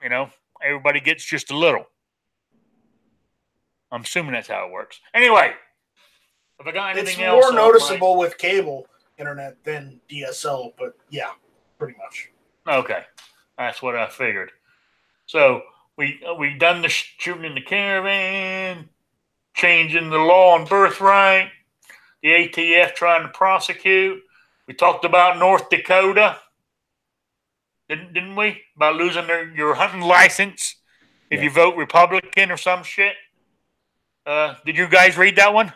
you know, everybody gets just a little. I'm assuming that's how it works. Anyway, have I got anything else? It's more noticeable with cable internet than DSL, but yeah, pretty much. Okay, that's what I figured. So we done the shooting in the caravan, changing the law on birthright, the ATF trying to prosecute. We talked about North Dakota, didn't we? About losing your hunting license if you vote Republican or some shit. Did you guys read that one?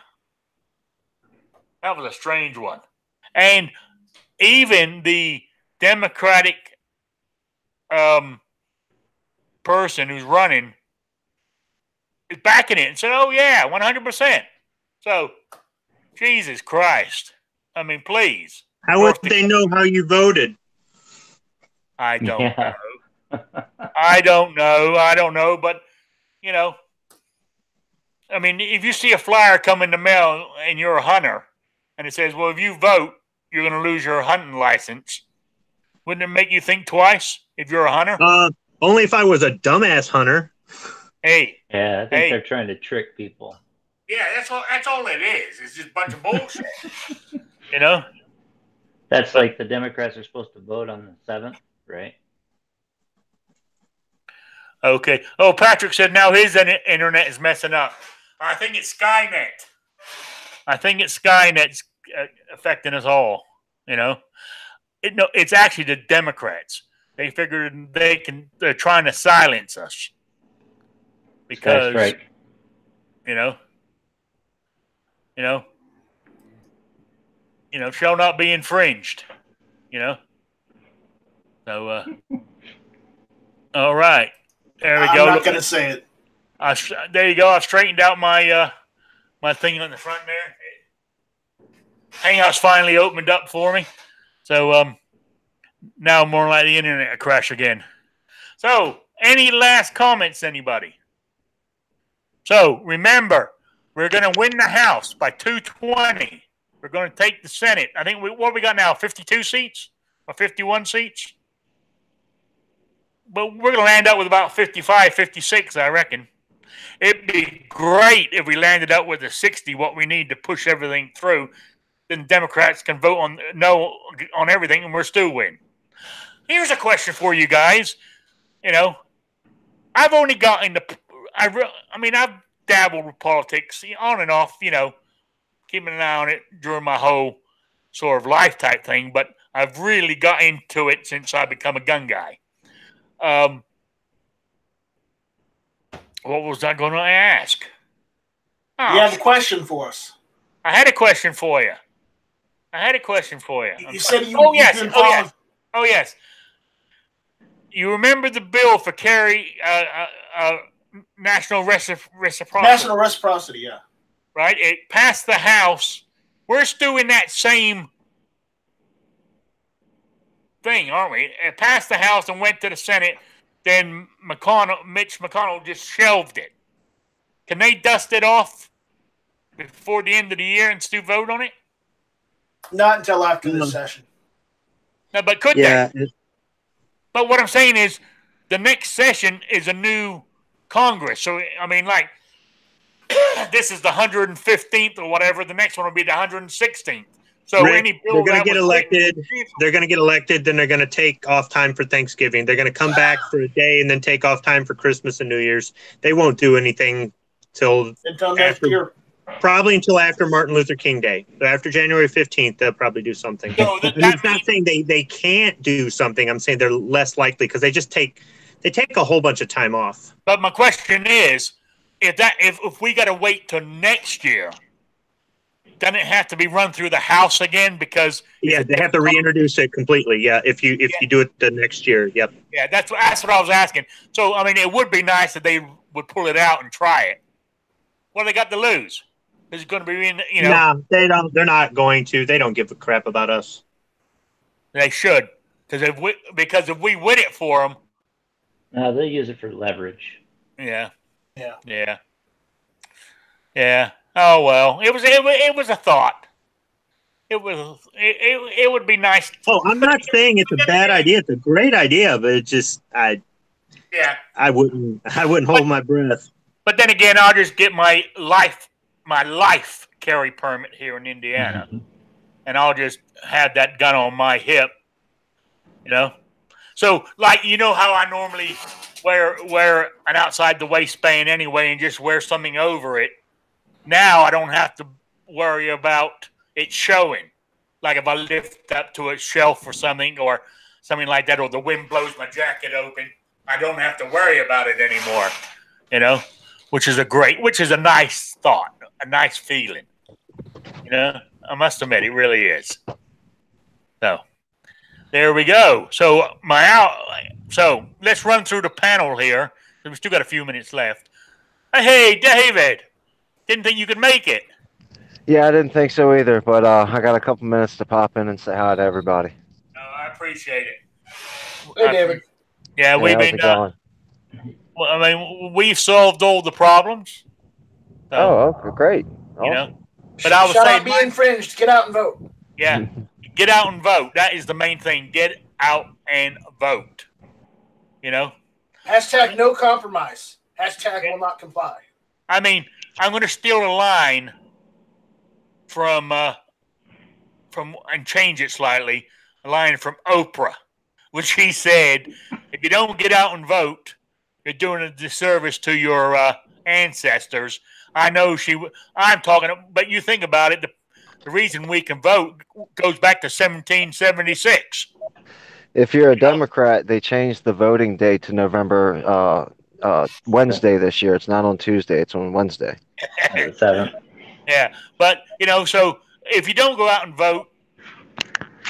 That was a strange one. And even the Democratic person who's running is backing it and said, oh, yeah, 100%. So, Jesus Christ. I mean, please. How would they know how you voted? I don't know. I don't know. But, you know, I mean, if you see a flyer come in the mail and you're a hunter and it says, well, if you vote, you're going to lose your hunting license. Wouldn't it make you think twice if you're a hunter? Only if I was a dumbass hunter. Hey. Yeah, I think they're trying to trick people. Yeah, that's all it is. It's just a bunch of bullshit. You know? That's like the Democrats are supposed to vote on the 7th, right? Okay. Oh, Patrick said now his internet is messing up. I think it's Skynet. I think it's Skynet's affecting us all. You know? No, it's actually the Democrats. They figured they're trying to silence us. Because, right. you know, shall not be infringed. You know? So, all right. There we go. I'm not going to say it. There you go. I straightened out my my thing on the front there. Hangout's finally opened up for me. So now more like the internet crash again. So any last comments, anybody? So remember, we're going to win the House by 220. We're going to take the Senate. I think what we got now, 52 seats or 51 seats? But we're going to land up with about 55, 56, I reckon. It'd be great if we landed up with a 60, what we need to push everything through. Then Democrats can vote on no on everything, and we're still win. Here's a question for you guys. You know, I've only gotten I've dabbled with politics on and off, you know, keeping an eye on it during my whole sort of life type thing, but I've really got into it since I become a gun guy. What was I going to ask? Oh, you have a question for us. I had a question for you. You said you. Oh yes. You remember the bill for national reciprocity? National reciprocity, yeah. Right. It passed the House. We're still in that same thing, aren't we? It passed the House and went to the Senate. Then Mitch McConnell just shelved it. Can they dust it off before the end of the year and still vote on it? Not until after this session. No, but could they? But what I'm saying is the next session is a new Congress. So, I mean, like, this is the 115th or whatever. The next one will be the 116th. So Rick, any bill they're going to get elected. They're going to get elected. Then they're going to take off time for Thanksgiving. They're going to come back for a day and then take off time for Christmas and New Year's. They won't do anything until next year. Probably until after Martin Luther King Day. So after January 15th, they'll probably do something. So it's not saying they can't do something. I'm saying they're less likely because they take a whole bunch of time off. But my question is, if we got to wait till next year, doesn't it have to be run through the House again? Because they have to reintroduce it completely. Yeah, if you do it the next year. Yep. Yeah, that's what I was asking. So I mean, it would be nice if they would pull it out and try it. What do they got to lose? Is it going to be No, they don't. They're not going to. They don't give a crap about us. They should, because if we win it for them, they'll use it for leverage. Yeah. Oh well, it was a thought. It would be nice. Oh, I'm not saying it's a bad idea. It's a great idea, but it just I wouldn't hold my breath. But then again, I'll just get my life carry permit here in Indiana, and I'll just have that gun on my hip. You know, so like how I normally wear an outside the waistband anyway, and just wear something over it. Now I don't have to worry about it showing. Like if I lift up to a shelf or something like that, or the wind blows my jacket open, I don't have to worry about it anymore. You know, which is a nice thought, a nice feeling. You know, I must admit, it really is. So there we go. So let's run through the panel here. We still got a few minutes left. Hey, David. Didn't think you could make it. Yeah, I didn't think so either, but I got a couple minutes to pop in and say hi to everybody. I appreciate it. Hey, David. Yeah, we've been. We've solved all the problems. So, okay, great. Awesome. You know, but I was saying, be infringed. Get out and vote. Yeah, get out and vote. That is the main thing. Get out and vote. You know. # no compromise. # will not comply. I mean, I'm going to steal a line from and change it slightly. A line from Oprah, which she said, "If you don't get out and vote, you're doing a disservice to your ancestors." I know I'm talking, but you think about it. The reason we can vote goes back to 1776. If you're a Democrat, they changed the voting day to November Wednesday this year. It's not on Tuesday; it's on Wednesday. The 7th. Yeah, but so if you don't go out and vote,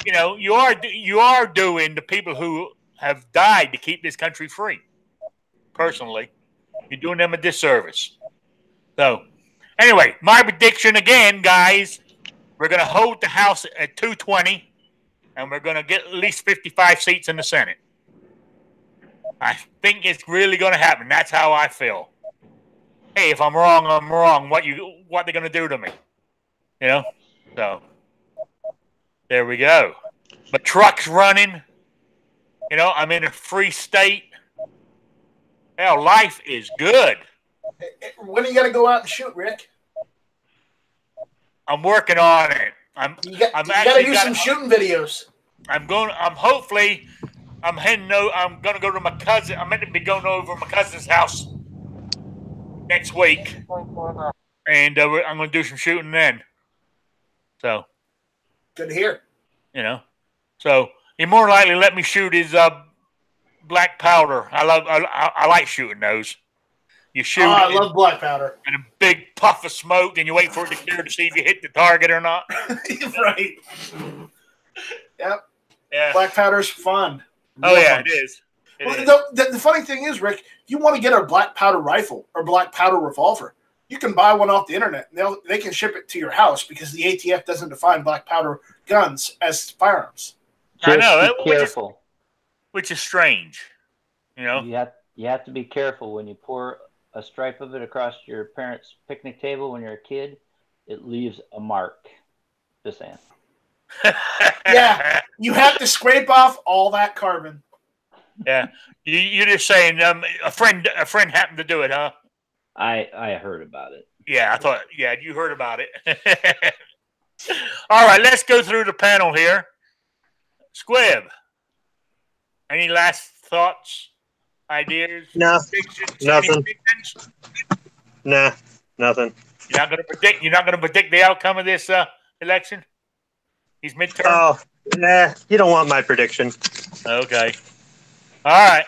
you are doing the people who have died to keep this country free. Personally, you're doing them a disservice. So, anyway, my prediction again, guys, we're going to hold the House at 220, and we're going to get at least 55 seats in the Senate. I think it's really going to happen. That's how I feel. Hey, if I'm wrong, I'm wrong. What they're going to do to me? So there we go. My truck's running. I'm in a free state. Hell, life is good. When are you going to go out and shoot, Rick? I'm working on it. You got to do some shooting videos. I'm heading over. I'm going to go to my cousin. I'm meant to be going over my cousin's house next week. And I'm going to do some shooting then. So. Good to hear. So he more likely let me shoot his black powder. I like shooting those. You shoot. I love black powder. And a big puff of smoke, and you wait for it to clear to see if you hit the target or not. Right. Yep. Yeah. Black powder's fun. Oh yeah, it is. The funny thing is, Rick, you want to get a black powder rifle or black powder revolver, you can buy one off the internet. And they can ship it to your house because the ATF doesn't define black powder guns as firearms. I know. Be careful. Which is strange. You have to be careful when you pour a stripe of it across your parents' picnic table when you're a kid. It leaves a mark. Just saying. Yeah, you have to scrape off all that carbon. Yeah, you're just saying a friend happened to do it, huh? I heard about it. Yeah, I thought. Yeah, you heard about it. All right, let's go through the panel here. Squib, any last thoughts, ideas? No, nothing. Nah, nothing. You're not going to predict the outcome of this election. These midterms. Oh, nah. You don't want my prediction. Okay. All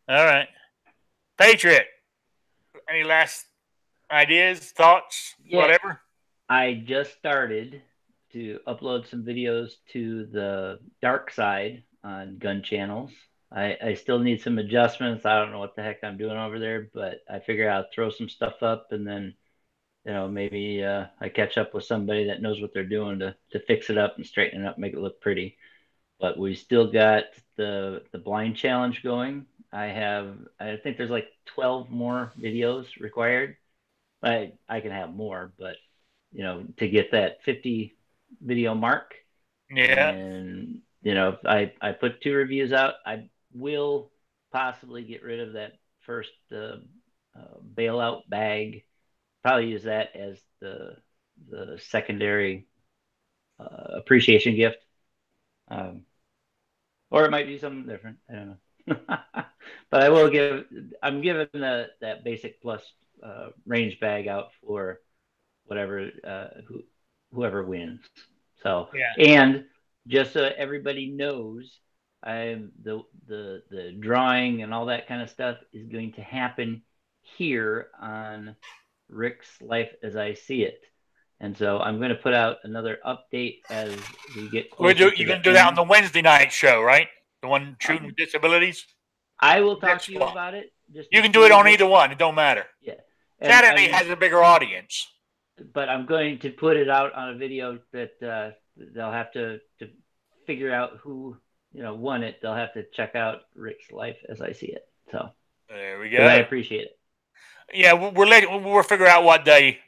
right. Patriot, any last ideas, thoughts, whatever? I just started to upload some videos to the dark side on gun channels. I still need some adjustments. I don't know what the heck I'm doing over there, but I figure I'll throw some stuff up and then, maybe I catch up with somebody that knows what they're doing to fix it up and straighten it up, make it look pretty. But we still got the blind challenge going. I think there's like 12 more videos required. I can have more, but to get that 50 video mark. Yeah. And I put 2 reviews out. I will possibly get rid of that first bailout bag. Probably use that as the secondary appreciation gift. Or it might be something different. I don't know. But I'm giving that basic plus range bag out for whatever whoever wins. So yeah. And just so everybody knows, the drawing and all that kind of stuff is going to happen here on Rick's Life as I See It. And so I'm going to put out another update as we get closer. You're going to do that on the Wednesday night show, right? The one shooting with disabilities? I will talk to you about it. You can do it on either one. It don't matter. Yeah. Saturday has a bigger audience. But I'm going to put it out on a video that they'll have to figure out who won it. They'll have to check out Rick's Life as I See It. So there we go. I appreciate it. Yeah, we'll figure out what day.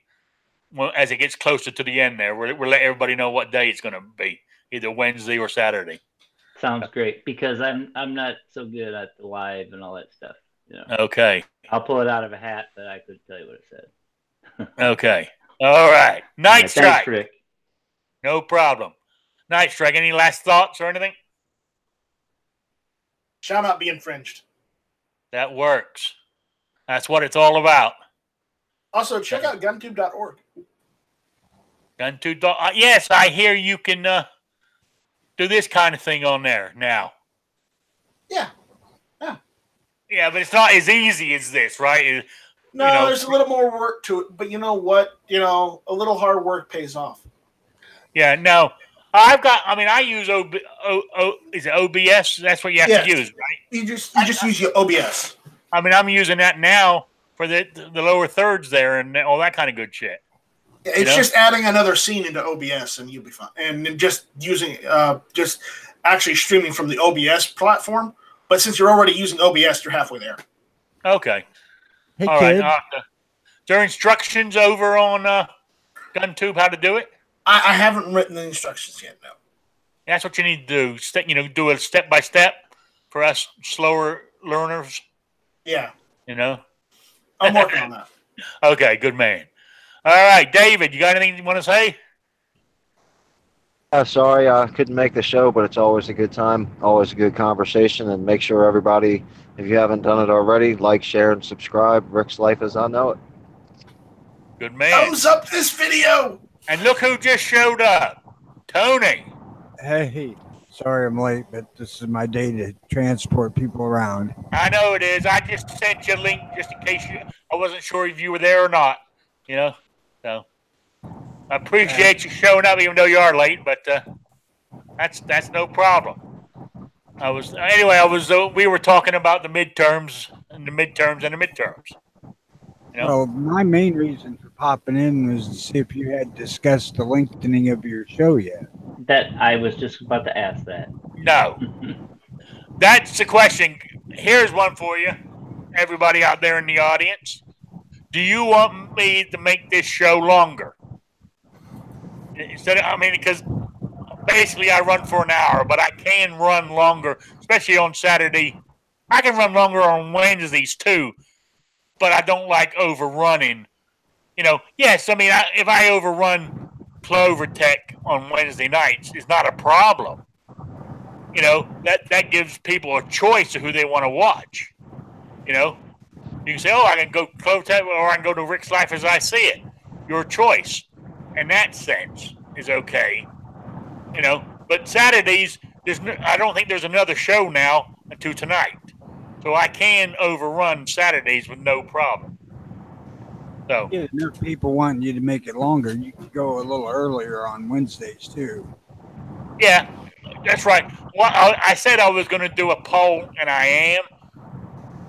Well, as it gets closer to the end, there we'll let everybody know what day it's going to be, either Wednesday or Saturday. Sounds great, because I'm not so good at the live and all that stuff. Okay. I'll pull it out of a hat, but I couldn't tell you what it said. Okay. All right. Night Strike. Thanks, Rick. No problem. Night Strike. Any last thoughts or anything? Shall not be infringed. That works. That's what it's all about. Also, check out guntube.org. GunTube. Yes, I hear you can do this kind of thing on there now. Yeah. Yeah, but it's not as easy as this, right? No, there's a little more work to it, but you know what? A little hard work pays off. Yeah, no. I use is it OBS? That's what you have to use, right? You just use your OBS. I'm using that now for the lower thirds there and all that kind of good shit. It's just adding another scene into OBS and you'll be fine. And just using, just actually streaming from the OBS platform. But since you're already using OBS, you're halfway there. Okay. Hey, all kid. right. Is there instructions over on GunTube how to do it? I haven't written the instructions yet, no. That's what you need to do. Do a step-by-step for us slower learners. Yeah. I'm working on that. Okay, good man. All right, David, you got anything you want to say? Sorry I couldn't make the show, but it's always a good time, always a good conversation, and make sure everybody, if you haven't done it already, like, share, and subscribe. Rick's Life as I Know It. Good man. Thumbs up this video. And look who just showed up. Tony. Hey, sorry I'm late, but this is my day to transport people around. I know it is. I just sent you a link just in case I wasn't sure if you were there or not. So I appreciate you showing up even though you are late, but that's no problem. We were talking about the midterms. Well, my main reason for popping in was to see if you had discussed the lengthening of your show yet. That I was just about to ask that. No. That's the question. Here's one for you, everybody out there in the audience. Do you want me to make this show longer? Because basically I run for an hour, but I can run longer, especially on Saturday. I can run longer on Wednesdays too, but I don't like overrunning. Yes, if I overrun Clover Tech on Wednesday nights, it's not a problem. That gives people a choice of who they want to watch. You can say, I can go Clover Tech or I can go to Rick's Life as I See It. Your choice, in that sense, is okay. But Saturdays, I don't think there's another show now until tonight. So I can overrun Saturdays with no problem. So yeah, enough people wanting you to make it longer, you could go a little earlier on Wednesdays too. Yeah, that's right. Well, I said I was going to do a poll, and I am.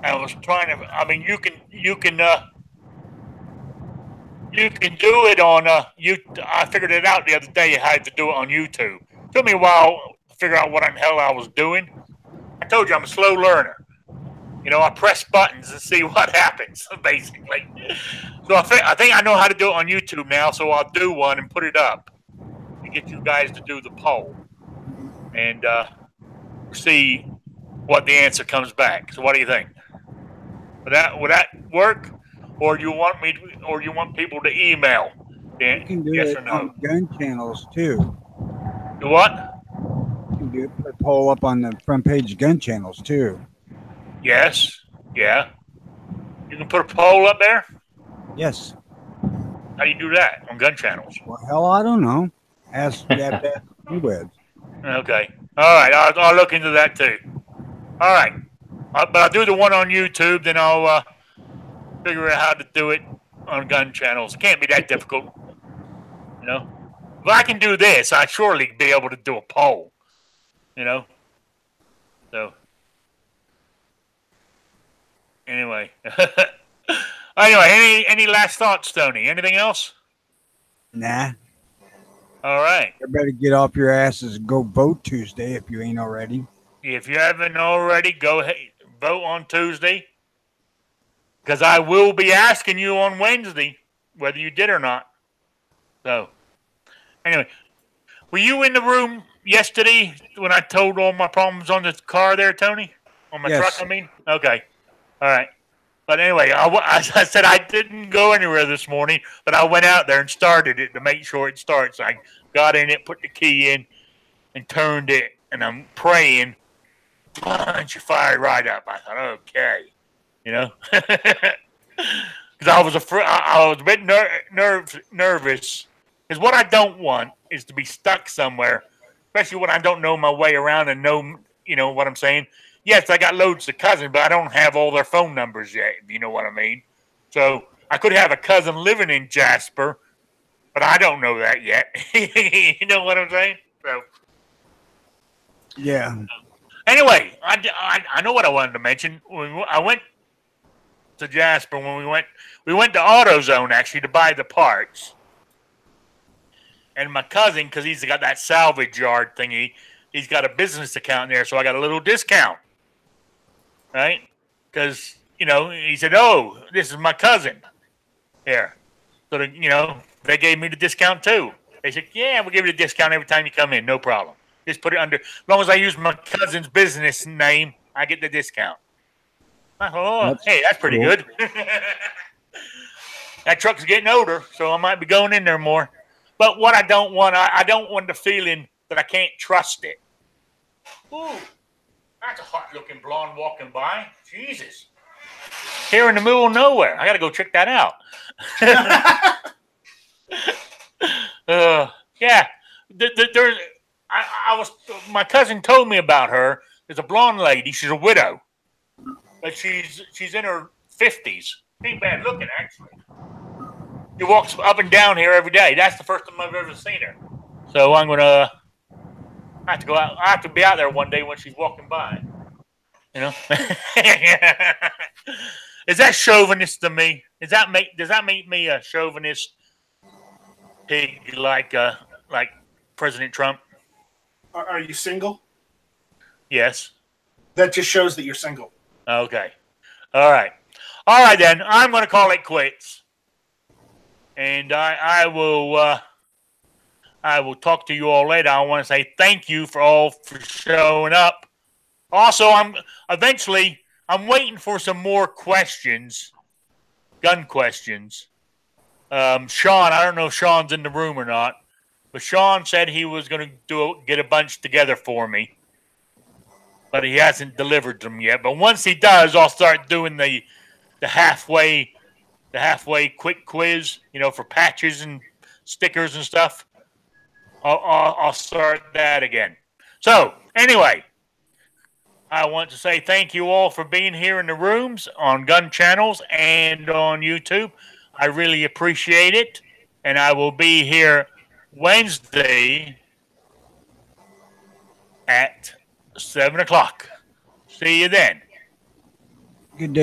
I was trying to. You can do it on I figured it out the other day. I had to do it on YouTube. It took me a while to figure out what in the hell I was doing. I told you I'm a slow learner. I press buttons and see what happens, basically. So I think I know how to do it on YouTube now, so I'll do one and put it up to get you guys to do the poll and see what the answer comes back. So what do you think? Would that work? Or you want people to email? You can do yes it or no? on gun channels too. Do what? You can do put a poll up on the front page of gun channels too. Yes. Yeah. You can put a poll up there? Yes. How do you do that on gun channels? Well, hell, I don't know. Ask that with. Okay. All right. I'll look into that too. All right. But I'll do the one on YouTube, then I'll figure out how to do it on gun channels. It can't be that difficult. If I can do this, I surely be able to do a poll. So anyway. Any last thoughts, Tony? Anything else? Nah. All right. You better get off your asses and go vote Tuesday if you ain't already. If you haven't already, go ahead, vote on Tuesday. Because I will be asking you on Wednesday whether you did or not. So, anyway, were you in the room yesterday when I told all my problems on the car there, Tony? On my truck, I mean? Okay. All right. But anyway, I said I didn't go anywhere this morning, but I went out there and started it to make sure it starts. I got in it, put the key in, and turned it, and I'm praying. Punch, you fired right up. I thought, okay, because I was afraid. I was a bit nervous. Because what I don't want is to be stuck somewhere, especially when I don't know my way around and know what I'm saying. Yes, I got loads of cousins, but I don't have all their phone numbers yet, if you know what I mean. So I could have a cousin living in Jasper, but I don't know that yet. You know what I'm saying? So yeah. Anyway, I know what I wanted to mention. I went to Jasper when we went to AutoZone actually to buy the parts. And my cousin, because he's got that salvage yard thingy, he's got a business account there, so I got a little discount. Right? Because, he said, oh, this is my cousin. Here. So, they gave me the discount too. They said, yeah, we'll give you the discount every time you come in. No problem. Just put it under. As long as I use my cousin's business name, I get the discount. I thought, that's pretty cool. Good. That truck's getting older, so I might be going in there more. But what I don't want the feeling that I can't trust it. Ooh. That's a hot-looking blonde walking by. Jesus. Here in the middle of nowhere. I got to go check that out. Yeah. My cousin told me about her. There's a blonde lady. She's a widow. But she's in her 50s. She ain't bad looking, actually. She walks up and down here every day. That's the first time I've ever seen her. So I'm going to... I have to go out. I have to be out there one day when she's walking by. Is that chauvinist to me? Does that make me a chauvinist pig like President Trump? Are you single? Yes. That just shows that you're single. Okay. All right then. I'm going to call it quits, and I will talk to you all later. I want to say thank you for showing up. Also, I'm waiting for some more questions, gun questions. Sean, I don't know if Sean's in the room or not, but Sean said he was going to get a bunch together for me, but he hasn't delivered them yet. But once he does, I'll start doing the halfway quick quiz, for patches and stickers and stuff. I'll start that again. So, anyway, I want to say thank you all for being here in the rooms on Gun Channels and on YouTube. I really appreciate it. And I will be here Wednesday at 7 o'clock. See you then. Good day.